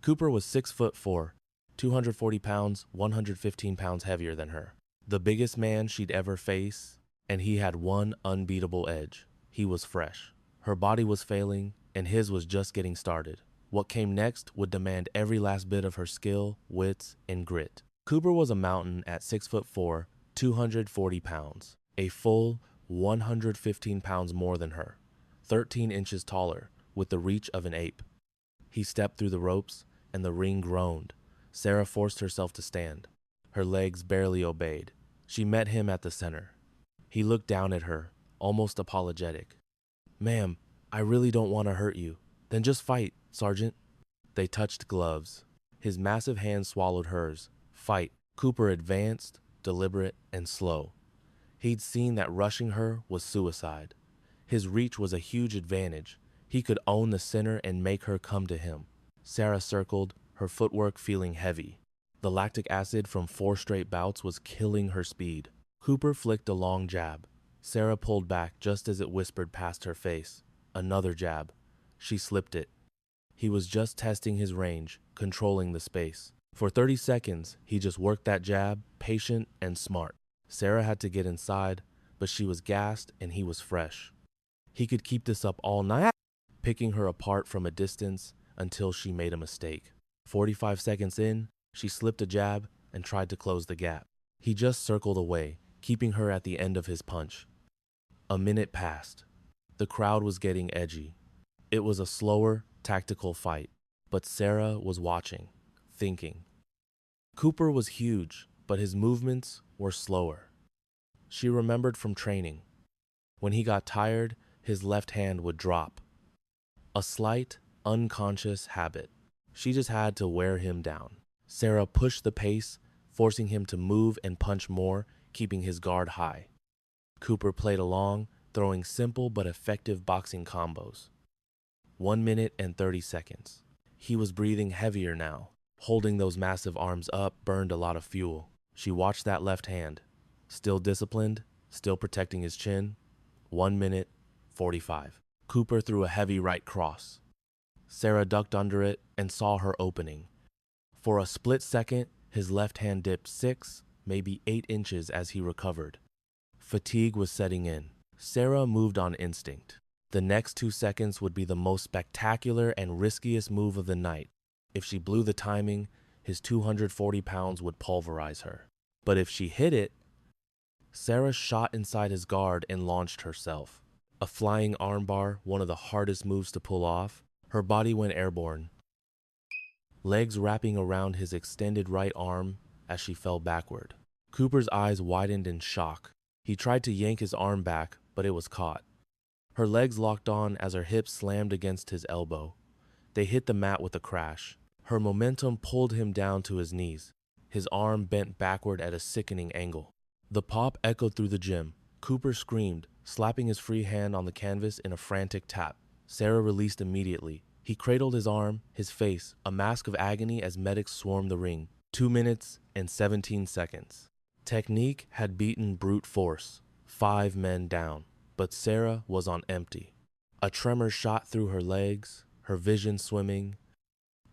Cooper was 6'4", 240 pounds, 115 pounds heavier than her. The biggest man she'd ever face, and he had one unbeatable edge. He was fresh. Her body was failing, and his was just getting started. What came next would demand every last bit of her skill, wits, and grit. Cooper was a mountain at 6'4", 240 pounds, a full 115 pounds more than her, 13 inches taller, with the reach of an ape. He stepped through the ropes, and the ring groaned. Sarah forced herself to stand. Her legs barely obeyed. She met him at the center. He looked down at her, almost apologetic. Ma'am, I really don't want to hurt you. Then just fight, Sergeant. They touched gloves. His massive hand swallowed hers. Fight. Cooper advanced, deliberate, and slow. He'd seen that rushing her was suicide. His reach was a huge advantage. He could own the center and make her come to him. Sarah circled, her footwork feeling heavy. The lactic acid from 4 straight bouts was killing her speed. Cooper flicked a long jab. Sarah pulled back just as it whispered past her face. Another jab. She slipped it. He was just testing his range, controlling the space. For 30 seconds, he just worked that jab, patient and smart. Sarah had to get inside, but she was gassed and he was fresh. He could keep this up all night, picking her apart from a distance until she made a mistake. 45 seconds in, she slipped a jab and tried to close the gap. He just circled away, keeping her at the end of his punch. A minute passed. The crowd was getting edgy. It was a slower, tactical fight, but Sarah was watching, thinking. Cooper was huge, but his movements were slower. She remembered from training. When he got tired, his left hand would drop. A slight, unconscious habit. She just had to wear him down. Sarah pushed the pace, forcing him to move and punch more, keeping his guard high. Cooper played along, throwing simple but effective boxing combos. 1 minute and 30 seconds. He was breathing heavier now. Holding those massive arms up burned a lot of fuel. She watched that left hand. Still disciplined, still protecting his chin. 1 minute, 45. Cooper threw a heavy right cross. Sarah ducked under it and saw her opening. For a split second, his left hand dipped 6, maybe 8 inches as he recovered. Fatigue was setting in. Sarah moved on instinct. The next 2 seconds would be the most spectacular and riskiest move of the night. If she blew the timing, his 240 pounds would pulverize her. But if she hit it, Sarah shot inside his guard and launched herself. A flying armbar, one of the hardest moves to pull off. Her body went airborne, legs wrapping around his extended right arm as she fell backward. Cooper's eyes widened in shock. He tried to yank his arm back, but it was caught. Her legs locked on as her hips slammed against his elbow. They hit the mat with a crash. Her momentum pulled him down to his knees. His arm bent backward at a sickening angle. The pop echoed through the gym. Cooper screamed, slapping his free hand on the canvas in a frantic tap. Sarah released immediately. He cradled his arm, his face, a mask of agony as medics swarmed the ring. 2 minutes and 17 seconds. Technique had beaten brute force. 5 men down. But Sarah was on empty. A tremor shot through her legs, her vision swimming.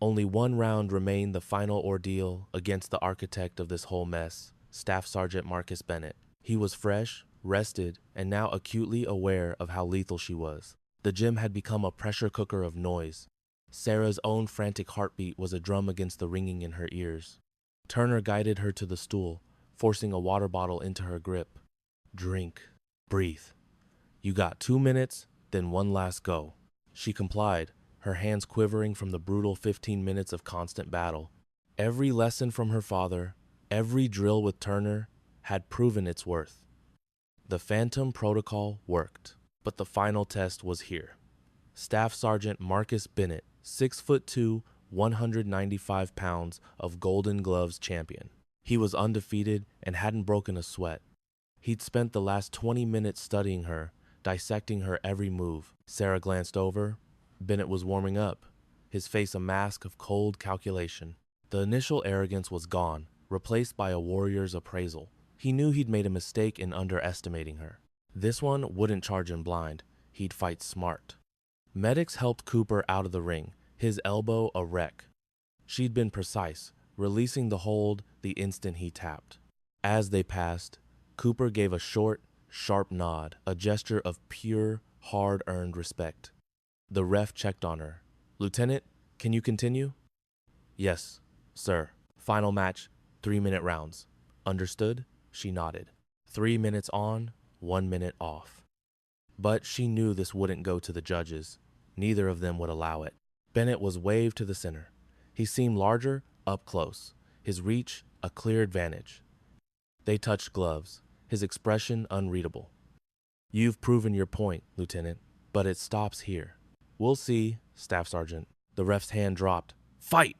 Only 1 round remained, the final ordeal against the architect of this whole mess, Staff Sergeant Marcus Bennett. He was fresh, rested, and now acutely aware of how lethal she was. The gym had become a pressure cooker of noise. Sarah's own frantic heartbeat was a drum against the ringing in her ears. Turner guided her to the stool, forcing a water bottle into her grip. Drink. Breathe. You got 2 minutes, then 1 last go. She complied, her hands quivering from the brutal 15 minutes of constant battle. Every lesson from her father, every drill with Turner, had proven its worth. The Phantom Protocol worked, but the final test was here. Staff Sergeant Marcus Bennett, 6'2", 195 pounds of Golden Gloves champion. He was undefeated and hadn't broken a sweat. He'd spent the last 20 minutes studying her, dissecting her every move. Sarah glanced over. Bennett was warming up, his face a mask of cold calculation. The initial arrogance was gone, replaced by a warrior's appraisal. He knew he'd made a mistake in underestimating her. This one wouldn't charge him blind. He'd fight smart. Medics helped Cooper out of the ring, his elbow a wreck. She'd been precise, releasing the hold the instant he tapped. As they passed, Cooper gave a short, sharp nod, a gesture of pure, hard-earned respect. The ref checked on her. "Lieutenant, can you continue?" "Yes, sir. Final match, 3-minute rounds." "Understood?" She nodded. 3 minutes on, 1 minute off. But she knew this wouldn't go to the judges. Neither of them would allow it. Bennett was waved to the center. He seemed larger up close, his reach a clear advantage. They touched gloves, his expression unreadable. "You've proven your point, Lieutenant, but it stops here." "We'll see, Staff Sergeant." The ref's hand dropped. "Fight!"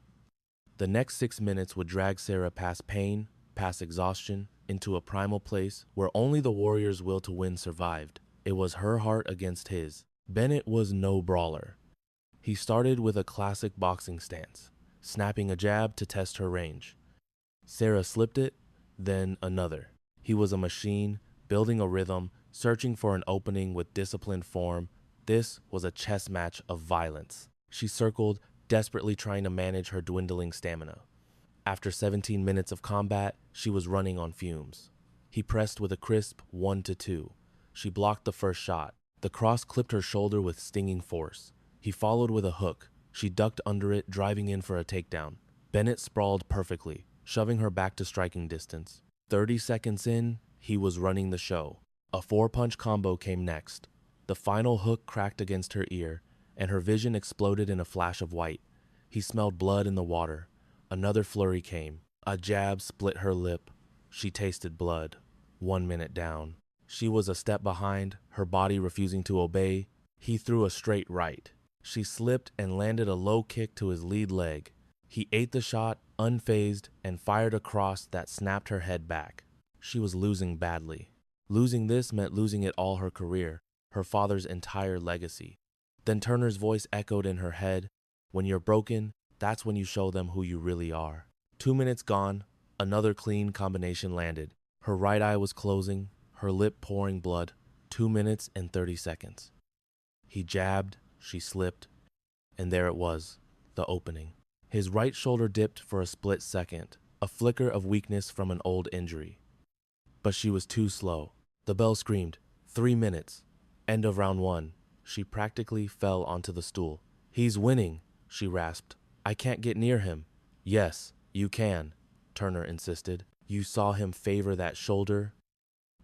The next 6 minutes would drag Sarah past pain, past exhaustion, into a primal place where only the warrior's will to win survived. It was her heart against his. Bennett was no brawler. He started with a classic boxing stance, snapping a jab to test her range. Sarah slipped it, then another. He was a machine, building a rhythm, searching for an opening with disciplined form. This was a chess match of violence. She circled, desperately trying to manage her dwindling stamina. After 17 minutes of combat, she was running on fumes. He pressed with a crisp 1-2. She blocked the first shot. The cross clipped her shoulder with stinging force. He followed with a hook. She ducked under it, driving in for a takedown. Bennett sprawled perfectly, shoving her back to striking distance. 30 seconds in, he was running the show. A 4-punch combo came next. The final hook cracked against her ear, and her vision exploded in a flash of white. He smelled blood in the water. Another flurry came. A jab split her lip. She tasted blood. 1 minute down. She was a step behind, her body refusing to obey. He threw a straight right. She slipped and landed a low kick to his lead leg. He ate the shot, unfazed, and fired a cross that snapped her head back. She was losing badly. Losing this meant losing it all her career. her father's entire legacy. Then Turner's voice echoed in her head, "When you're broken, that's when you show them who you really are." 2 minutes gone, another clean combination landed. Her right eye was closing, her lip pouring blood. 2 minutes and 30 seconds. He jabbed, she slipped, and there it was, the opening. His right shoulder dipped for a split second, a flicker of weakness from an old injury. But she was too slow. The bell screamed, 3 minutes. End of round 1. She practically fell onto the stool. "He's winning," she rasped. "I can't get near him." "Yes, you can," Turner insisted. "You saw him favor that shoulder.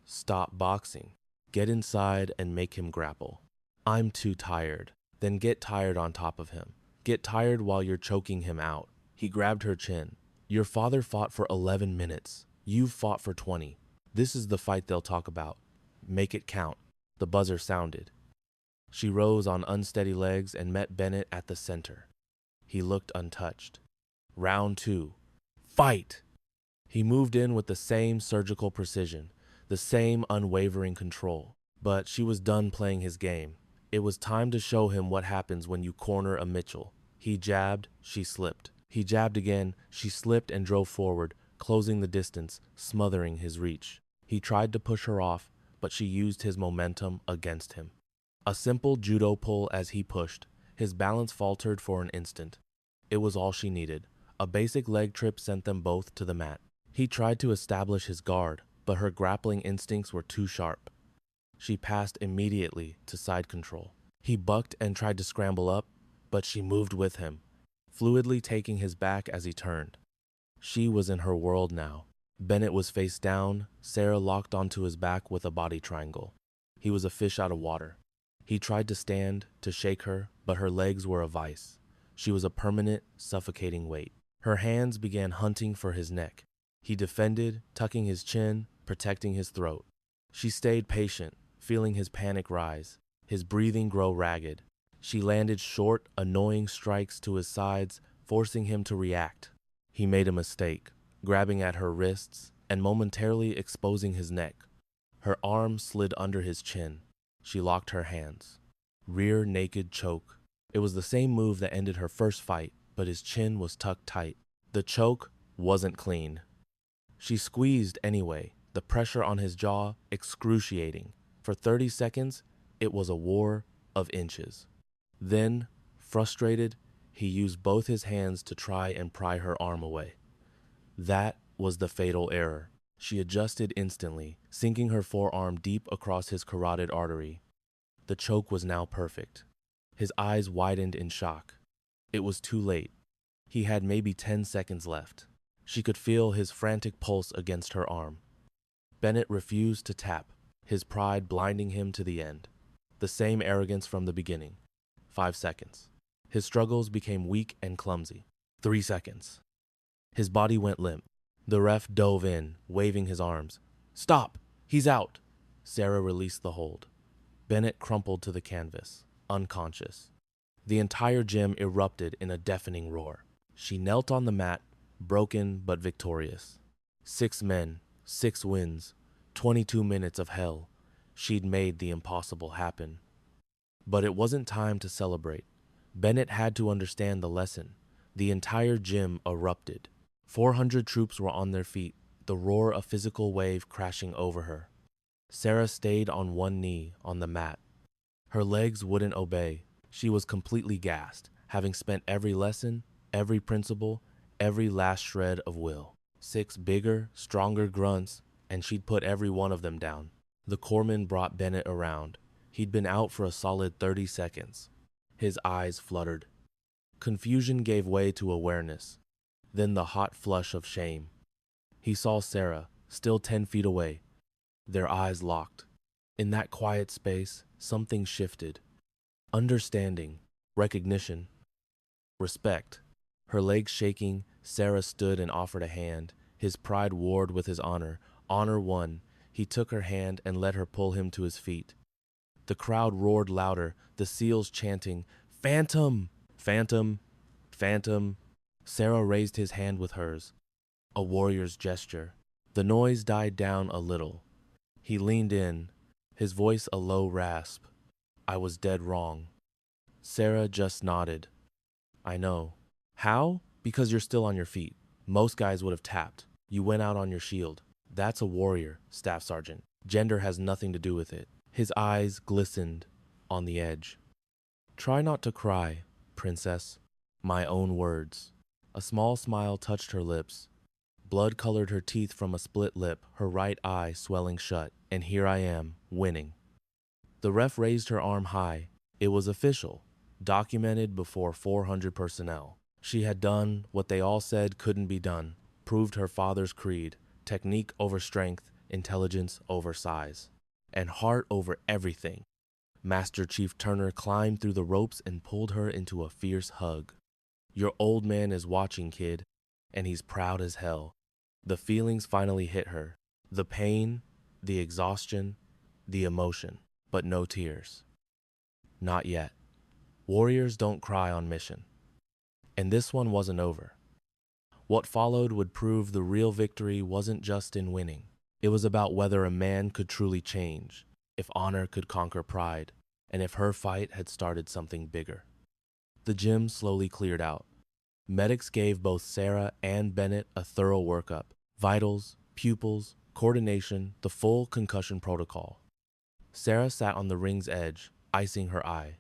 Stop boxing. Get inside and make him grapple." "I'm too tired." "Then get tired on top of him. Get tired while you're choking him out." He grabbed her chin. "Your father fought for 11 minutes. You've fought for 20. This is the fight they'll talk about. Make it count." The buzzer sounded. She rose on unsteady legs and met Bennett at the center. He looked untouched. Round 2. Fight! He moved in with the same surgical precision, the same unwavering control. But she was done playing his game. It was time to show him what happens when you corner a Mitchell. He jabbed, she slipped. He jabbed again, she slipped and drove forward, closing the distance, smothering his reach. He tried to push her off, but she used his momentum against him. A simple judo pull as he pushed. His balance faltered for an instant. It was all she needed. A basic leg trip sent them both to the mat. He tried to establish his guard, but her grappling instincts were too sharp. She passed immediately to side control. He bucked and tried to scramble up, but she moved with him, fluidly taking his back as he turned. She was in her world now. Bennett was face down, Sarah locked onto his back with a body triangle. He was a fish out of water. He tried to stand, to shake her, but her legs were a vice. She was a permanent, suffocating weight. Her hands began hunting for his neck. He defended, tucking his chin, protecting his throat. She stayed patient, feeling his panic rise, his breathing grow ragged. She landed short, annoying strikes to his sides, forcing him to react. He made a mistake, grabbing at her wrists and momentarily exposing his neck. Her arm slid under his chin. She locked her hands. Rear naked choke. It was the same move that ended her first fight, but his chin was tucked tight. The choke wasn't clean. She squeezed anyway, the pressure on his jaw excruciating. For 30 seconds, it was a war of inches. Then, frustrated, he used both his hands to try and pry her arm away. That was the fatal error. She adjusted instantly, sinking her forearm deep across his carotid artery. The choke was now perfect. His eyes widened in shock. It was too late. He had maybe 10 seconds left. She could feel his frantic pulse against her arm. Bennett refused to tap, his pride blinding him to the end. The same arrogance from the beginning. 5 seconds. His struggles became weak and clumsy. 3 seconds. His body went limp. The ref dove in, waving his arms. "Stop! He's out!" Sarah released the hold. Bennett crumpled to the canvas, unconscious. The entire gym erupted in a deafening roar. She knelt on the mat, broken but victorious. 6 men, 6 wins, 22 minutes of hell. She'd made the impossible happen. But it wasn't time to celebrate. Bennett had to understand the lesson. The entire gym erupted. 400 troops were on their feet, the roar a physical wave crashing over her. Sarah stayed on one knee on the mat. Her legs wouldn't obey. She was completely gassed, having spent every lesson, every principle, every last shred of will. 6 bigger, stronger grunts, and she'd put every one of them down. The corpsman brought Bennett around. He'd been out for a solid 30 seconds. His eyes fluttered. Confusion gave way to awareness, then the hot flush of shame. He saw Sarah, still 10 feet away. Their eyes locked. In that quiet space, something shifted. Understanding, recognition, respect. Her legs shaking, Sarah stood and offered a hand. His pride warred with his honor. Honor won. He took her hand and let her pull him to his feet. The crowd roared louder, the SEALs chanting, "Phantom! Phantom! Phantom!" Sarah raised his hand with hers, a warrior's gesture. The noise died down a little. He leaned in, his voice a low rasp. I was dead wrong. Sarah just nodded. I know. How? Because you're still on your feet. Most guys would have tapped. You went out on your shield. That's a warrior, Staff Sergeant. Gender has nothing to do with it. His eyes glistened on the edge. Try not to cry, Princess. My own words. A small smile touched her lips. Blood colored her teeth from a split lip, her right eye swelling shut. And here I am, winning. The ref raised her arm high. It was official, documented before 400 personnel. She had done what they all said couldn't be done, proved her father's creed, technique over strength, intelligence over size, and heart over everything. Master Chief Turner climbed through the ropes and pulled her into a fierce hug. Your old man is watching, kid, and he's proud as hell. The feelings finally hit her. The pain, the exhaustion, the emotion, but no tears. Not yet. Warriors don't cry on mission. And this one wasn't over. What followed would prove the real victory wasn't just in winning. It was about whether a man could truly change, if honor could conquer pride, and if her fight had started something bigger. The gym slowly cleared out. Medics gave both Sarah and Bennett a thorough workup. Vitals, pupils, coordination, the full concussion protocol. Sarah sat on the ring's edge, icing her eye.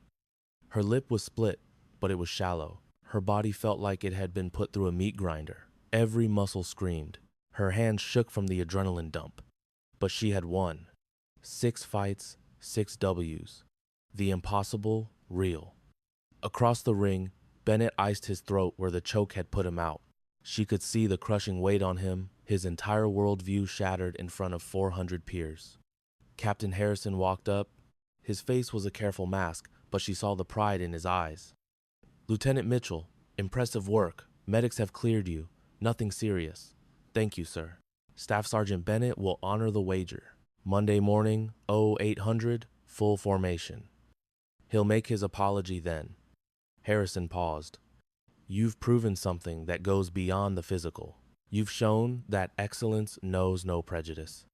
Her lip was split, but it was shallow. Her body felt like it had been put through a meat grinder. Every muscle screamed. Her hands shook from the adrenaline dump. But she had won. 6 fights, 6 W's. The impossible, real. Across the ring, Bennett iced his throat where the choke had put him out. She could see the crushing weight on him, his entire worldview shattered in front of 400 peers. Captain Harrison walked up. His face was a careful mask, but she saw the pride in his eyes. Lieutenant Mitchell, impressive work. Medics have cleared you. Nothing serious. Thank you, sir. Staff Sergeant Bennett will honor the wager. Monday morning, 0800, full formation. He'll make his apology then. Harrison paused. You've proven something that goes beyond the physical. You've shown that excellence knows no prejudice.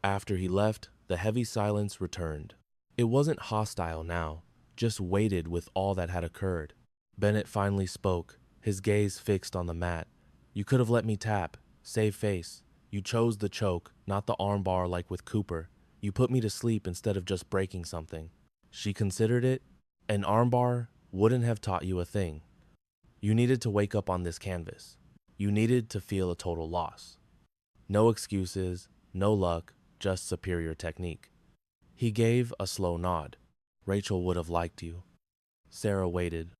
After he left, the heavy silence returned. It wasn't hostile now, just weighted with all that had occurred. Bennett finally spoke, his gaze fixed on the mat. You could have let me tap, save face. You chose the choke, not the armbar like with Cooper. You put me to sleep instead of just breaking something. She considered it. An armbar wouldn't have taught you a thing. You needed to wake up on this canvas. You needed to feel a total loss. No excuses, no luck, just superior technique. He gave a slow nod. Rachel would have liked you. Sarah waited.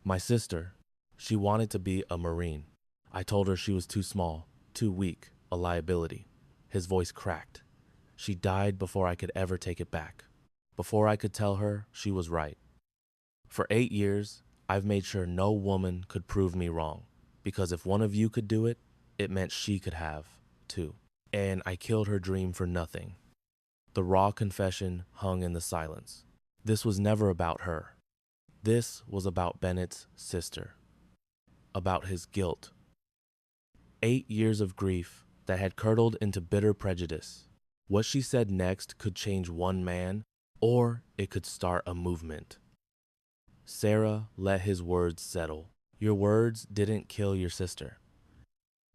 My sister, she wanted to be a Marine. I told her she was too small, too weak, a liability. His voice cracked. She died before I could ever take it back. Before I could tell her she was right. For 8 years, I've made sure no woman could prove me wrong. Because if one of you could do it, it meant she could have, too. And I killed her dream for nothing. The raw confession hung in the silence. This was never about her. This was about Bennett's sister. About his guilt. 8 years of grief that had curdled into bitter prejudice. What she said next could change one man, or it could start a movement. Sarah let his words settle. Your words didn't kill your sister.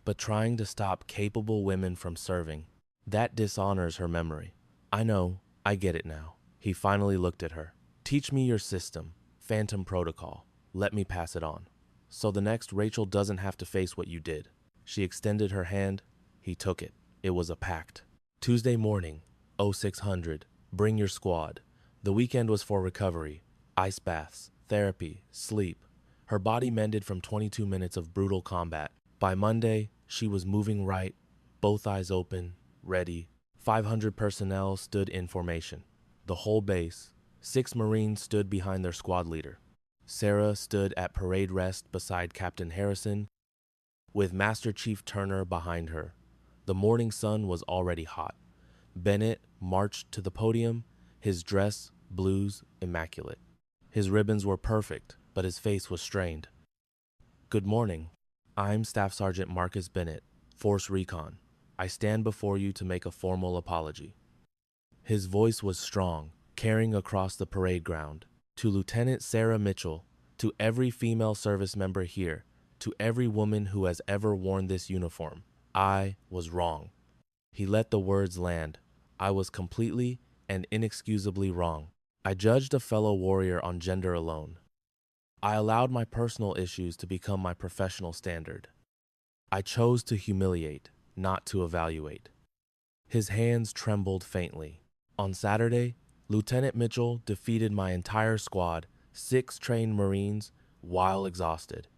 But trying to stop capable women from serving, that dishonors her memory. I know, I get it now. He finally looked at her. Teach me your system, Phantom Protocol. Let me pass it on. So the next Rachel doesn't have to face what you did. She extended her hand. He took it. It was a pact. Tuesday morning, 0600. Bring your squad. The weekend was for recovery, ice baths, therapy, sleep. Her body mended from 22 minutes of brutal combat. By Monday, she was moving right, both eyes open, ready. 500 personnel stood in formation. The whole base. 6 Marines stood behind their squad leader. Sarah stood at parade rest beside Captain Harrison, with Master Chief Turner behind her. The morning sun was already hot. Bennett marched to the podium, his dress, blues, immaculate. His ribbons were perfect, but his face was strained. Good morning. I'm Staff Sergeant Marcus Bennett, Force Recon. I stand before you to make a formal apology. His voice was strong, carrying across the parade ground. To Lieutenant Sarah Mitchell, to every female service member here, to every woman who has ever worn this uniform, I was wrong. He let the words land. I was completely and inexcusably wrong. I judged a fellow warrior on gender alone. I allowed my personal issues to become my professional standard. I chose to humiliate, not to evaluate. His hands trembled faintly. On Saturday, Lieutenant Mitchell defeated my entire squad, 6 trained Marines, while exhausted.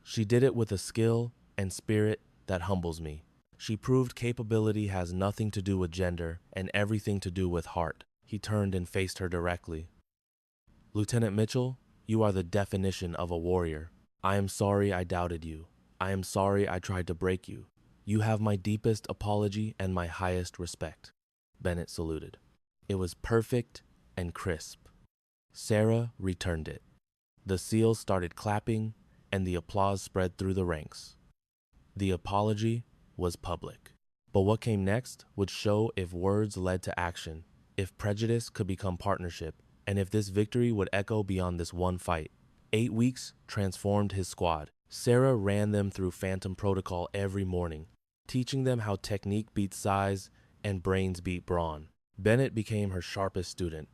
She did it with a skill and spirit that humbles me. She proved capability has nothing to do with gender and everything to do with heart. He turned and faced her directly. Lieutenant Mitchell, you are the definition of a warrior. I am sorry I doubted you. I am sorry I tried to break you. You have my deepest apology and my highest respect. Bennett saluted. It was perfect and crisp. Sarah returned it. The SEALs started clapping, and the applause spread through the ranks. The apology was public. But what came next would show if words led to action, if prejudice could become partnership, and if this victory would echo beyond this one fight. 8 weeks transformed his squad. Sarah ran them through Phantom Protocol every morning, teaching them how technique beats size and brains beat brawn. Bennett became her sharpest student,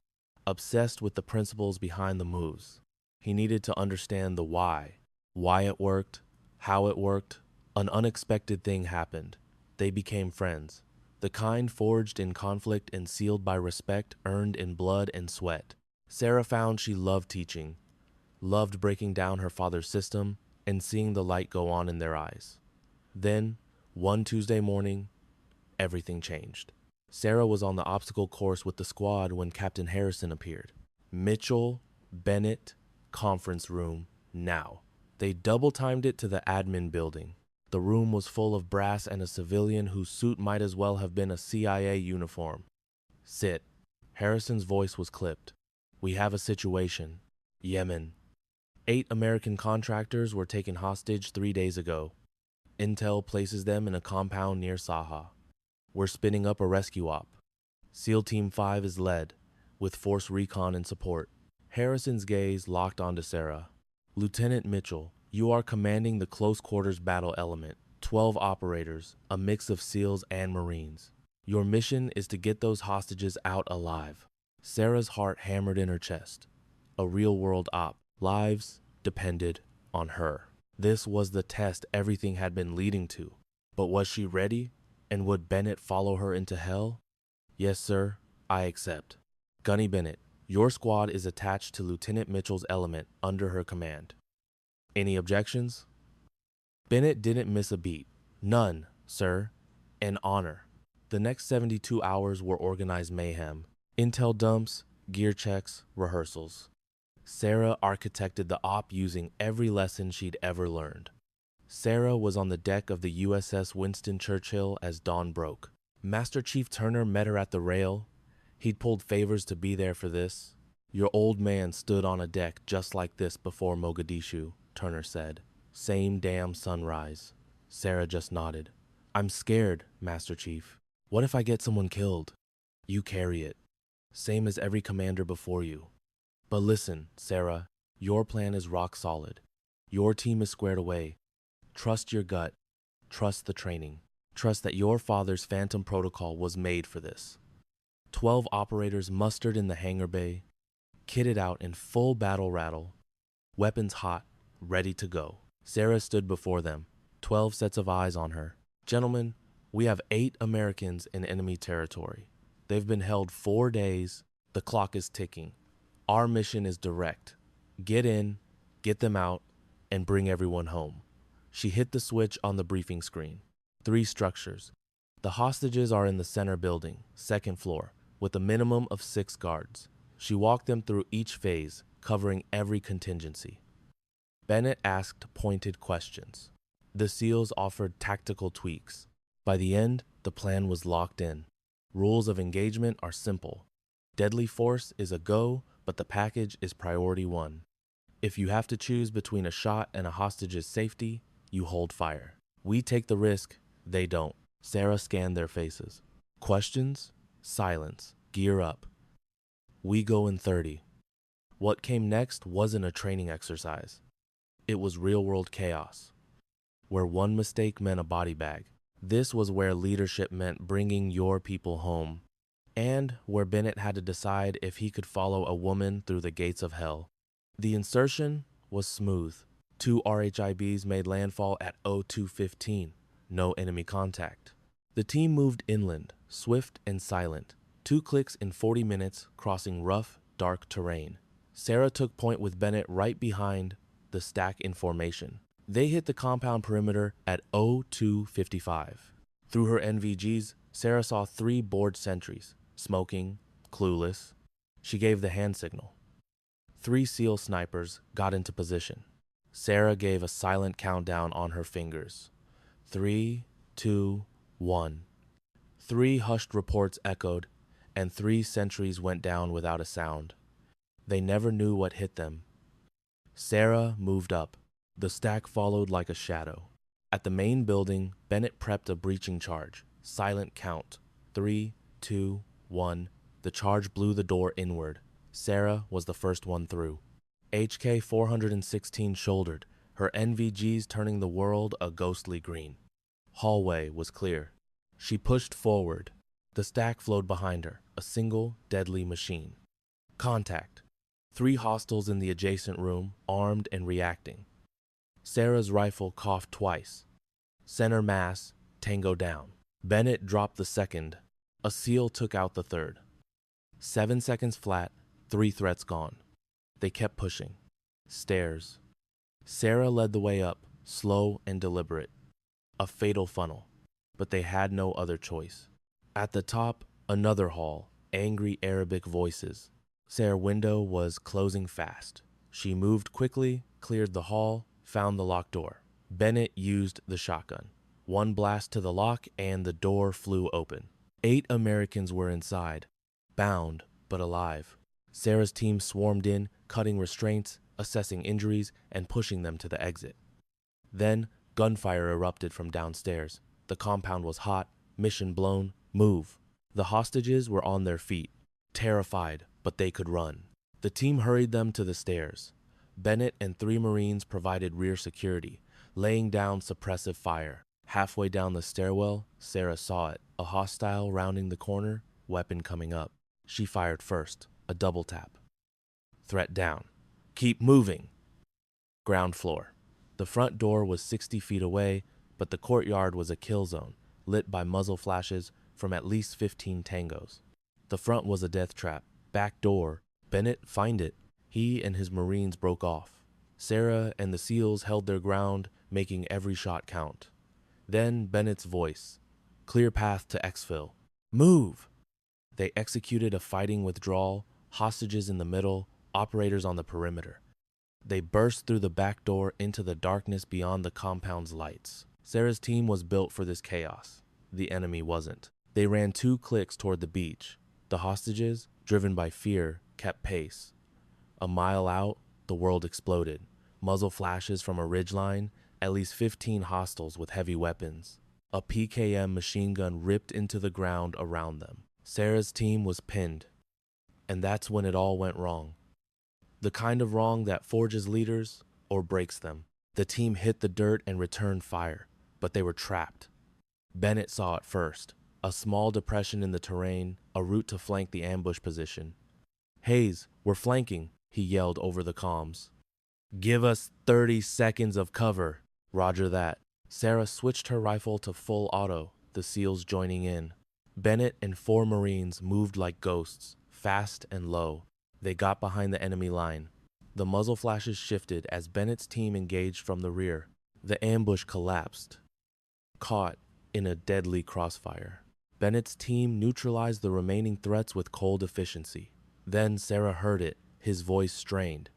obsessed with the principles behind the moves. He needed to understand the why it worked, how it worked. An unexpected thing happened. They became friends, the kind forged in conflict and sealed by respect earned in blood and sweat. Sarah found she loved teaching, loved breaking down her father's system, and seeing the light go on in their eyes. Then, one Tuesday morning, everything changed. Sarah was on the obstacle course with the squad when Captain Harrison appeared. Mitchell, Bennett, conference room, now. They double-timed it to the admin building. The room was full of brass and a civilian whose suit might as well have been a CIA uniform. Sit. Harrison's voice was clipped. We have a situation. Yemen. 8 American contractors were taken hostage 3 days ago. Intel places them in a compound near Saha. We're spinning up a rescue op. SEAL Team 5 is led, with Force Recon in support. Harrison's gaze locked onto Sarah. Lieutenant Mitchell, you are commanding the close quarters battle element, 12 operators, a mix of SEALs and Marines. Your mission is to get those hostages out alive. Sarah's heart hammered in her chest. A real-world op. Lives depended on her. This was the test everything had been leading to. But was she ready? And would Bennett follow her into hell? Yes, sir, I accept. Gunny Bennett, your squad is attached to Lieutenant Mitchell's element under her command. Any objections? Bennett didn't miss a beat. None, sir. An honor. The next 72 hours were organized mayhem. Intel dumps, gear checks, rehearsals. Sarah architected the op using every lesson she'd ever learned. Sarah was on the deck of the USS Winston Churchill as dawn broke. Master Chief Turner met her at the rail. He'd pulled favors to be there for this. Your old man stood on a deck just like this before Mogadishu, Turner said. Same damn sunrise. Sarah just nodded. I'm scared, Master Chief. What if I get someone killed? You carry it. Same as every commander before you. But listen, Sarah, your plan is rock solid. Your team is squared away. Trust your gut. Trust the training. Trust that your father's Phantom Protocol was made for this. 12 operators mustered in the hangar bay, kitted out in full battle rattle, weapons hot, ready to go. Sarah stood before them, 12 sets of eyes on her. Gentlemen, we have 8 Americans in enemy territory. They've been held 4 days. The clock is ticking. Our mission is direct. Get in, get them out, and bring everyone home. She hit the switch on the briefing screen. 3 structures. The hostages are in the center building, 2nd floor, with a minimum of 6 guards. She walked them through each phase, covering every contingency. Bennett asked pointed questions. The SEALs offered tactical tweaks. By the end, the plan was locked in. Rules of engagement are simple. Deadly force is a go, but the package is priority 1. If you have to choose between a shot and a hostage's safety, you hold fire. We take the risk, they don't. Sarah scanned their faces. Questions? Silence. Gear up. We go in 30. What came next wasn't a training exercise. It was real-world chaos, where one mistake meant a body bag. This was where leadership meant bringing your people home, and where Bennett had to decide if he could follow a woman through the gates of hell. The insertion was smooth. 2 RHIBs made landfall at 02:15. No enemy contact. The team moved inland, swift and silent. 2 clicks in 40 minutes, crossing rough, dark terrain. Sarah took point with Bennett right behind the stack in formation. They hit the compound perimeter at 02:55. Through her NVGs, Sarah saw 3 bored sentries, smoking, clueless. She gave the hand signal. 3 SEAL snipers got into position. Sarah gave a silent countdown on her fingers. 3, 2, 1. 3 hushed reports echoed, and 3 sentries went down without a sound. They never knew what hit them. Sarah moved up. The stack followed like a shadow. At the main building, Bennett prepped a breaching charge. Silent count. 3, 2, 1. The charge blew the door inward. Sarah was the first one through. HK 416 shouldered, her NVGs turning the world a ghostly green. Hallway was clear. She pushed forward. The stack flowed behind her, a single deadly machine. Contact. 3 hostiles in the adjacent room, armed and reacting. Sarah's rifle coughed twice. Center mass, tango down. Bennett dropped the second. A SEAL took out the third. 7 seconds flat, 3 threats gone. They kept pushing. Stairs. Sarah led the way up, slow and deliberate. A fatal funnel. But they had no other choice. At the top, another hall, angry Arabic voices. Sarah's window was closing fast. She moved quickly, cleared the hall, found the locked door. Bennett used the shotgun. 1 blast to the lock and the door flew open. 8 Americans were inside, bound but alive. Sarah's team swarmed in, cutting restraints, assessing injuries, and pushing them to the exit. Then, gunfire erupted from downstairs. The compound was hot, mission blown, move. The hostages were on their feet, terrified, but they could run. The team hurried them to the stairs. Bennett and 3 Marines provided rear security, laying down suppressive fire. Halfway down the stairwell, Sarah saw it, a hostile rounding the corner, weapon coming up. She fired first, a double tap. Threat down. Keep moving. Ground floor. The front door was 60 feet away, but the courtyard was a kill zone, lit by muzzle flashes from at least 15 tangos. The front was a death trap. Back door. Bennett, find it. He and his Marines broke off. Sarah and the SEALs held their ground, making every shot count. Then Bennett's voice. Clear path to exfil. Move! They executed a fighting withdrawal, hostages in the middle, operators on the perimeter. They burst through the back door into the darkness beyond the compound's lights. Sarah's team was built for this chaos. The enemy wasn't. They ran 2 clicks toward the beach. The hostages, driven by fear, kept pace. A mile out, the world exploded. Muzzle flashes from a ridgeline, at least 15 hostiles with heavy weapons. A PKM machine gun ripped into the ground around them. Sarah's team was pinned. And that's when it all went wrong. The kind of wrong that forges leaders or breaks them. The team hit the dirt and returned fire, but they were trapped. Bennett saw it first. A small depression in the terrain, a route to flank the ambush position. Hayes, we're flanking, he yelled over the comms. Give us 30 seconds of cover. Roger that. Sarah switched her rifle to full auto, the SEALs joining in. Bennett and 4 Marines moved like ghosts, fast and low. They got behind the enemy line. The muzzle flashes shifted as Bennett's team engaged from the rear. The ambush collapsed, caught in a deadly crossfire. Bennett's team neutralized the remaining threats with cold efficiency. Then Sarah heard it, his voice strained.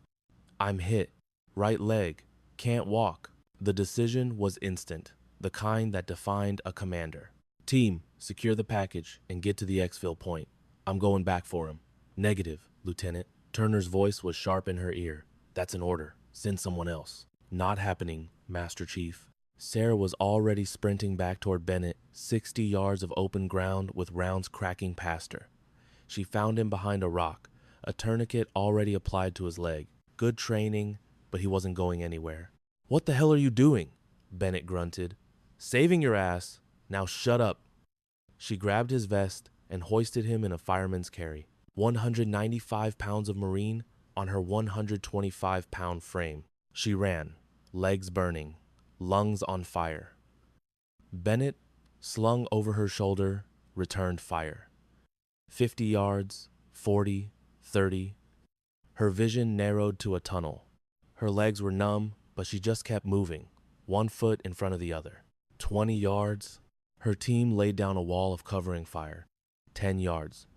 I'm hit. Right leg. Can't walk. The decision was instant, the kind that defined a commander. Team, secure the package and get to the exfil point. I'm going back for him. Negative, Lieutenant. Turner's voice was sharp in her ear. That's an order. Send someone else. Not happening, Master Chief. Sarah was already sprinting back toward Bennett, 60 yards of open ground with rounds cracking past her. She found him behind a rock, a tourniquet already applied to his leg. Good training, but he wasn't going anywhere. "What the hell are you doing?" Bennett grunted. "Saving your ass. Now shut up." She grabbed his vest and hoisted him in a fireman's carry. 195 pounds of Marine on her 125-pound frame. She ran, legs burning, lungs on fire. Bennett, slung over her shoulder, returned fire. 50 yards, 40, 30. Her vision narrowed to a tunnel. Her legs were numb, but she just kept moving, one foot in front of the other. 20 yards. Her team laid down a wall of covering fire. 10 yards.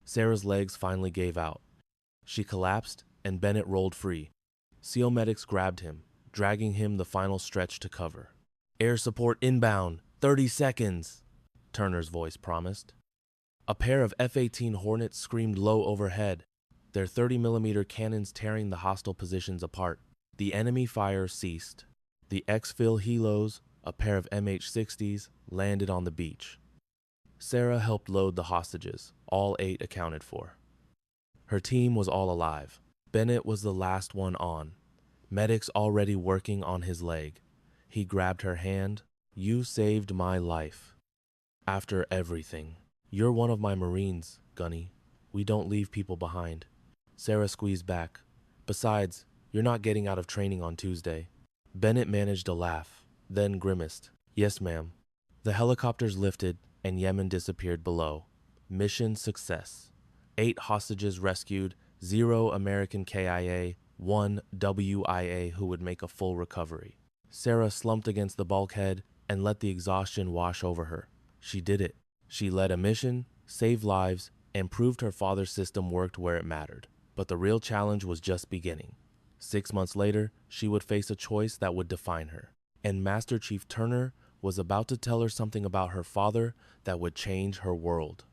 Sarah's legs finally gave out. She collapsed, and Bennett rolled free. SEAL medics grabbed him, dragging him the final stretch to cover. "Air support inbound, 30 seconds," Turner's voice promised. A pair of F-18 Hornets screamed low overhead, their 30mm cannons tearing the hostile positions apart. The enemy fire ceased. The exfil helos, a pair of MH-60s, landed on the beach. Sarah helped load the hostages, all 8 accounted for. Her team was all alive. Bennett was the last one on. Medics already working on his leg. He grabbed her hand. "You saved my life. After everything. You're one of my Marines, Gunny. We don't leave people behind." Sarah squeezed back. "Besides, you're not getting out of training on Tuesday." Bennett managed a laugh, then grimaced. "Yes, ma'am." The helicopters lifted, and Yemen disappeared below. Mission success. 8 hostages rescued, 0 American KIA, 1 WIA who would make a full recovery. Sarah slumped against the bulkhead and let the exhaustion wash over her. She did it. She led a mission, saved lives, and proved her father's system worked where it mattered. But the real challenge was just beginning. 6 months later, she would face a choice that would define her. And Master Chief Turner was about to tell her something about her father that would change her world.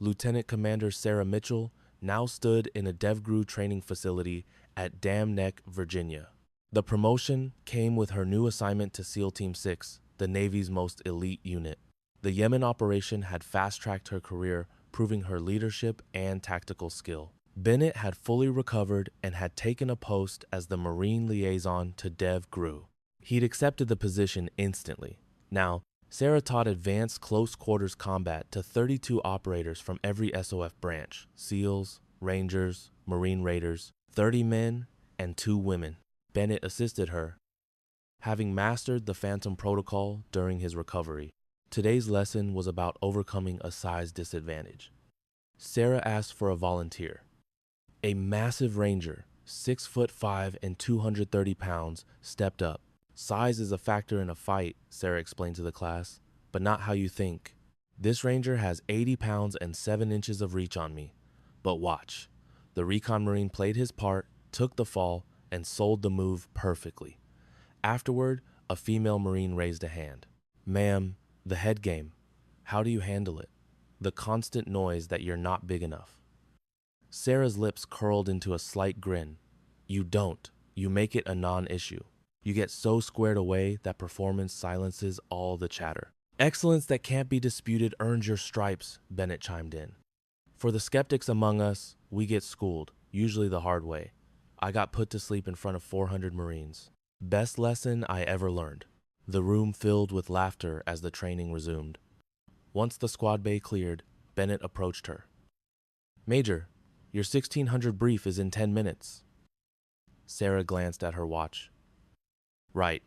Lieutenant Commander Sarah Mitchell now stood in a DevGru training facility at Dam Neck, Virginia. The promotion came with her new assignment to SEAL Team 6, the Navy's most elite unit. The Yemen operation had fast-tracked her career, proving her leadership and tactical skill. Bennett had fully recovered and had taken a post as the Marine liaison to DevGru. He'd accepted the position instantly. Now, Sarah taught advanced close-quarters combat to 32 operators from every SOF branch: SEALs, Rangers, Marine Raiders, 30 men, and 2 women. Bennett assisted her, having mastered the Phantom Protocol during his recovery. Today's lesson was about overcoming a size disadvantage. Sarah asked for a volunteer. A massive Ranger, 6'5" and 230 pounds, stepped up. "Size is a factor in a fight," Sarah explained to the class, "but not how you think. This Ranger has 80 pounds and 7 inches of reach on me. But watch." The Recon Marine played his part, took the fall, and sold the move perfectly. Afterward, a female Marine raised a hand. "Ma'am, the head game. How do you handle it? The constant noise that you're not big enough." Sarah's lips curled into a slight grin. "You don't. You make it a non-issue. You get so squared away that performance silences all the chatter." "Excellence that can't be disputed earns your stripes," Bennett chimed in. "For the skeptics among us, we get schooled, usually the hard way. I got put to sleep in front of 400 Marines. Best lesson I ever learned." The room filled with laughter as the training resumed. Once the squad bay cleared, Bennett approached her. "Major, your 1600 brief is in 10 minutes. Sarah glanced at her watch. Right.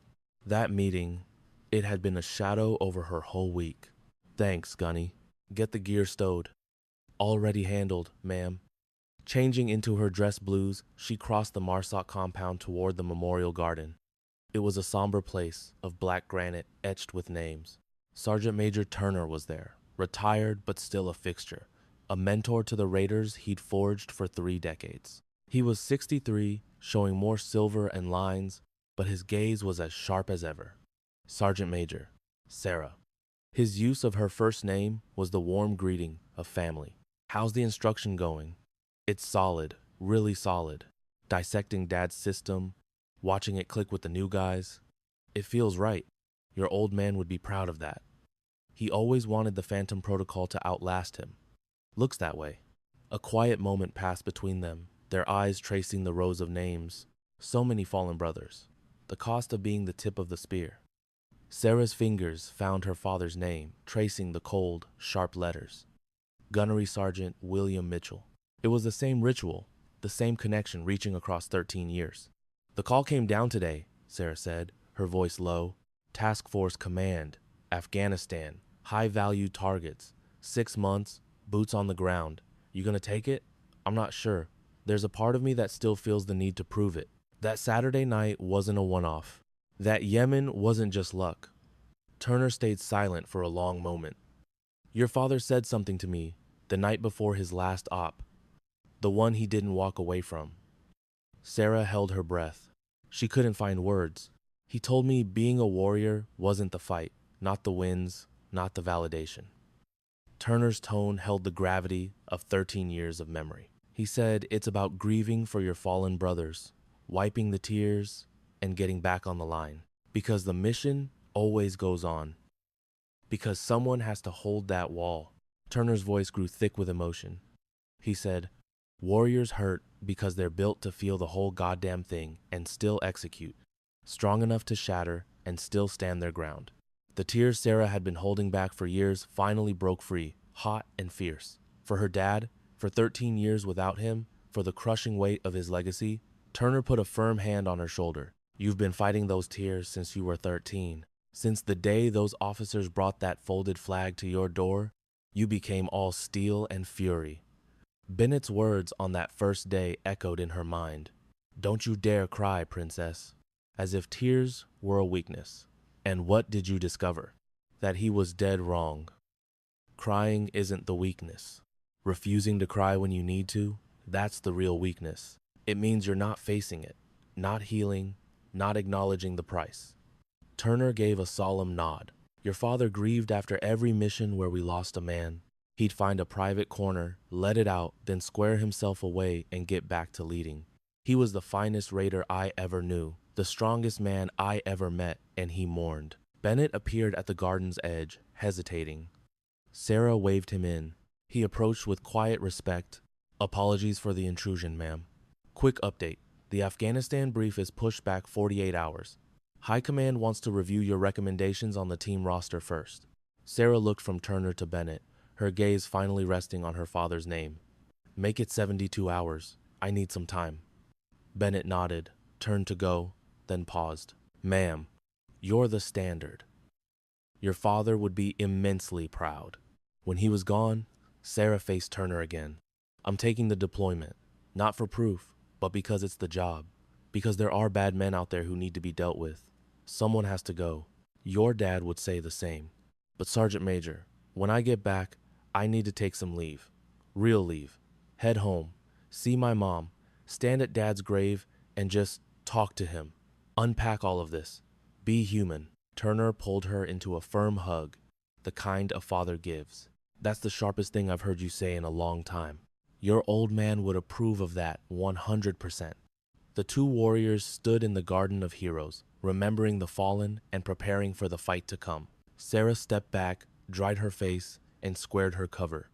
That meeting, it had been a shadow over her whole week. "Thanks, Gunny. Get the gear stowed." "Already handled, ma'am." Changing into her dress blues, she crossed the Marsoc compound toward the memorial garden. It was a somber place of black granite etched with names. Sergeant Major Turner was there, retired but still a fixture, a mentor to the raiders he'd forged for 3 decades. He was 63, showing more silver and lines, but his gaze was as sharp as ever. Sergeant Major, Sarah. His use of her first name was the warm greeting of family. "How's the instruction going?" "It's solid, really solid. Dissecting Dad's system, watching it click with the new guys. It feels right. Your old man would be proud of that. He always wanted the Phantom Protocol to outlast him. Looks that way." A quiet moment passed between them, their eyes tracing the rows of names. So many fallen brothers. The cost of being the tip of the spear. Sarah's fingers found her father's name, tracing the cold, sharp letters. Gunnery Sergeant William Mitchell. It was the same ritual, the same connection reaching across 13 years. The call came down today, Sarah said, her voice low. Task Force Command, Afghanistan, high-value targets, 6 months, boots on the ground. You gonna take it? I'm not sure. There's a part of me that still feels the need to prove it. That Saturday night wasn't a one-off. That Yemen wasn't just luck. Turner stayed silent for a long moment. Your father said something to me the night before his last op, the one he didn't walk away from. Sarah held her breath. She couldn't find words. He told me being a warrior wasn't the fight, not the wins, not the validation. Turner's tone held the gravity of 13 years of memory. He said it's about grieving for your fallen brothers, wiping the tears, and getting back on the line. Because the mission always goes on. Because someone has to hold that wall. Turner's voice grew thick with emotion. He said, warriors hurt because they're built to feel the whole goddamn thing and still execute. Strong enough to shatter and still stand their ground. The tears Sarah had been holding back for years finally broke free, hot and fierce. For her dad, for 13 years without him, for the crushing weight of his legacy, Turner put a firm hand on her shoulder. You've been fighting those tears since you were 13. Since the day those officers brought that folded flag to your door, you became all steel and fury. Bennett's words on that first day echoed in her mind. Don't you dare cry, princess. As if tears were a weakness. And what did you discover? That he was dead wrong. Crying isn't the weakness. Refusing to cry when you need to, that's the real weakness. It means you're not facing it, not healing, not acknowledging the price. Turner gave a solemn nod. Your father grieved after every mission where we lost a man. He'd find a private corner, let it out, then square himself away and get back to leading. He was the finest raider I ever knew, the strongest man I ever met, and he mourned. Bennett appeared at the garden's edge, hesitating. Sarah waved him in. He approached with quiet respect. Apologies for the intrusion, ma'am. Quick update. The Afghanistan brief is pushed back 48 hours. High Command wants to review your recommendations on the team roster first. Sarah looked from Turner to Bennett, her gaze finally resting on her father's name. Make it 72 hours. I need some time. Bennett nodded, turned to go, then paused. Ma'am, you're the standard. Your father would be immensely proud. When he was gone, Sarah faced Turner again. I'm taking the deployment, not for proof, but because it's the job. Because there are bad men out there who need to be dealt with. Someone has to go. Your dad would say the same. But Sergeant Major, when I get back, I need to take some leave. Real leave. Head home. See my mom. Stand at Dad's grave and just talk to him. Unpack all of this. Be human. Turner pulled her into a firm hug, the kind a father gives. That's the sharpest thing I've heard you say in a long time. Your old man would approve of that 100%. The two warriors stood in the Garden of Heroes, remembering the fallen and preparing for the fight to come. Sarah stepped back, dried her face, and squared her cover.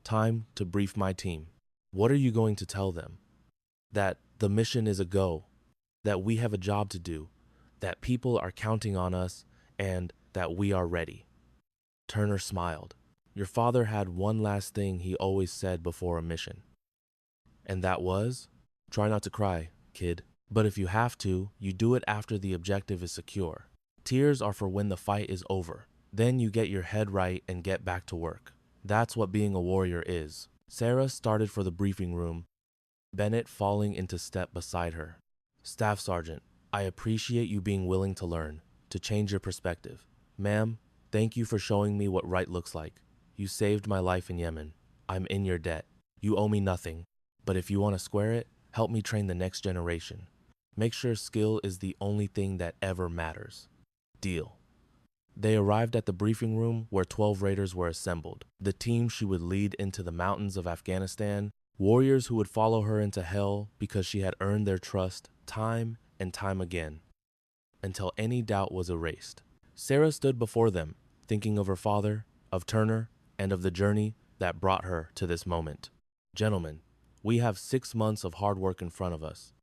Time to brief my team. What are you going to tell them? That the mission is a go, that we have a job to do, that people are counting on us, and that we are ready. Turner smiled. Your father had one last thing he always said before a mission. And that was, try not to cry, kid. But if you have to, you do it after the objective is secure. Tears are for when the fight is over. Then you get your head right and get back to work. That's what being a warrior is. Sarah started for the briefing room, Bennett falling into step beside her. Staff Sergeant, I appreciate you being willing to learn, to change your perspective. Ma'am, thank you for showing me what right looks like. You saved my life in Yemen. I'm in your debt. You owe me nothing. But if you want to square it, help me train the next generation. Make sure skill is the only thing that ever matters. Deal. They arrived at the briefing room where 12 raiders were assembled, the team she would lead into the mountains of Afghanistan, warriors who would follow her into hell because she had earned their trust time and time again, until any doubt was erased. Sarah stood before them, thinking of her father, of Turner, and of the journey that brought her to this moment. Gentlemen, we have 6 months of hard work in front of us.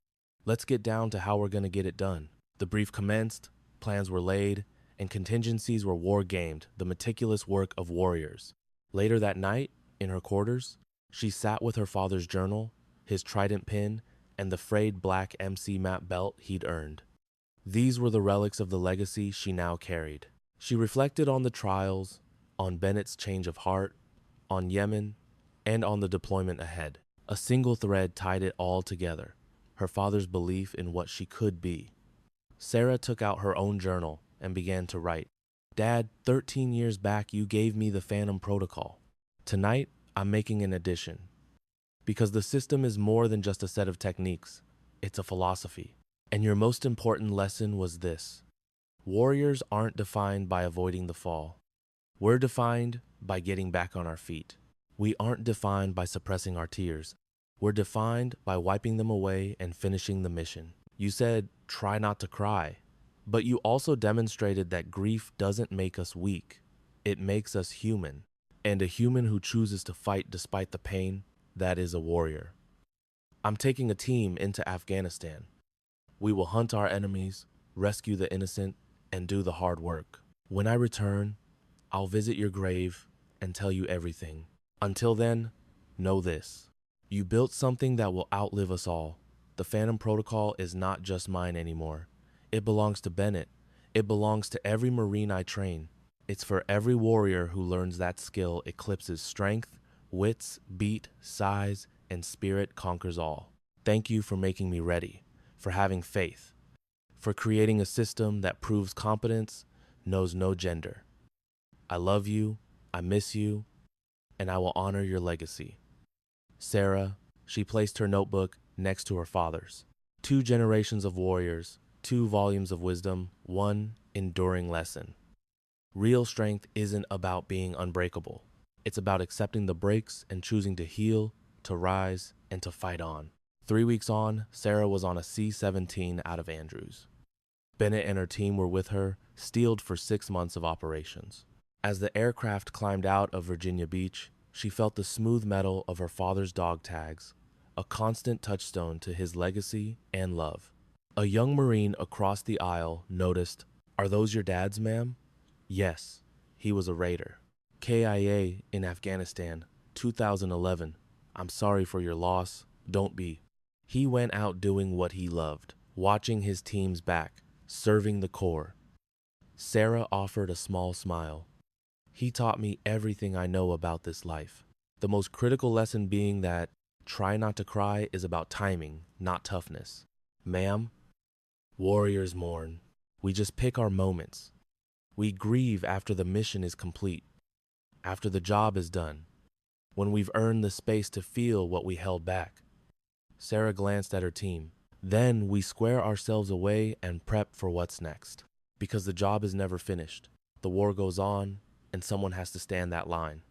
Let's get down to how we're going to get it done. The brief commenced, plans were laid, and contingencies were war-gamed, the meticulous work of warriors. Later that night, in her quarters, she sat with her father's journal, his trident pin, and the frayed black MC map belt he'd earned. These were the relics of the legacy she now carried. She reflected on the trials, on Bennett's change of heart, on Yemen, and on the deployment ahead. A single thread tied it all together, her father's belief in what she could be. Sarah took out her own journal and began to write. Dad, 13 years back you gave me the Phantom Protocol. Tonight, I'm making an addition. Because the system is more than just a set of techniques. It's a philosophy. And your most important lesson was this. Warriors aren't defined by avoiding the fall. We're defined by getting back on our feet. We aren't defined by suppressing our tears. We're defined by wiping them away and finishing the mission. You said, try not to cry. But you also demonstrated that grief doesn't make us weak. It makes us human. And a human who chooses to fight despite the pain, that is a warrior. I'm taking a team into Afghanistan. We will hunt our enemies, rescue the innocent, and do the hard work. When I return, I'll visit your grave and tell you everything. Until then, know this. You built something that will outlive us all. The Phantom Protocol is not just mine anymore. It belongs to Bennett. It belongs to every Marine I train. It's for every warrior who learns that skill eclipses strength, wits, beat, size, and spirit conquers all. Thank you for making me ready, for having faith, for creating a system that proves competence knows no gender. I love you, I miss you, and I will honor your legacy. Sarah, she placed her notebook next to her father's. 2 generations of warriors, 2 volumes of wisdom, 1 enduring lesson. Real strength isn't about being unbreakable. It's about accepting the breaks and choosing to heal, to rise, and to fight on. 3 weeks on, Sarah was on a C-17 out of Andrews. Bennett and her team were with her, steeled for 6 months of operations. As the aircraft climbed out of Virginia Beach, she felt the smooth metal of her father's dog tags, a constant touchstone to his legacy and love. A young Marine across the aisle noticed, "Are those your dad's, ma'am?" Yes, he was a Raider. KIA in Afghanistan, 2011. I'm sorry for your loss, don't be. He went out doing what he loved, watching his team's back, serving the Corps. Sarah offered a small smile. He taught me everything I know about this life. The most critical lesson being that try not to cry is about timing, not toughness. Ma'am, warriors mourn. We just pick our moments. We grieve after the mission is complete, after the job is done, when we've earned the space to feel what we held back. Sarah glanced at her team. Then we square ourselves away and prep for what's next. Because the job is never finished. The war goes on, and someone has to stand that line.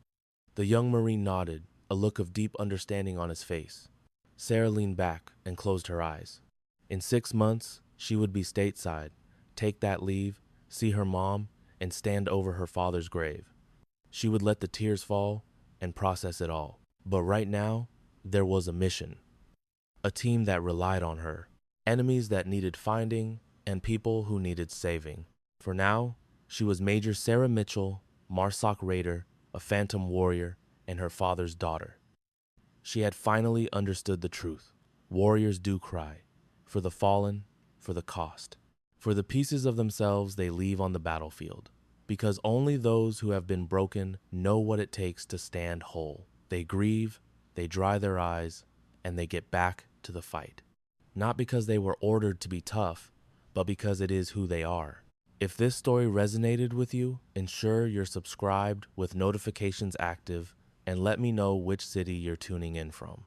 The young Marine nodded, a look of deep understanding on his face. Sarah leaned back and closed her eyes. In 6 months, she would be stateside, take that leave, see her mom, and stand over her father's grave. She would let the tears fall and process it all. But right now, there was a mission. A team that relied on her, enemies that needed finding, and people who needed saving. For now, she was Major Sarah Mitchell, Marsoc Raider, a Phantom Warrior, and her father's daughter. She had finally understood the truth. Warriors do cry, for the fallen, for the cost, for the pieces of themselves they leave on the battlefield. Because only those who have been broken know what it takes to stand whole. They grieve, they dry their eyes, and they get back to the fight. Not because they were ordered to be tough, but because it is who they are. If this story resonated with you, ensure you're subscribed with notifications active and let me know which city you're tuning in from.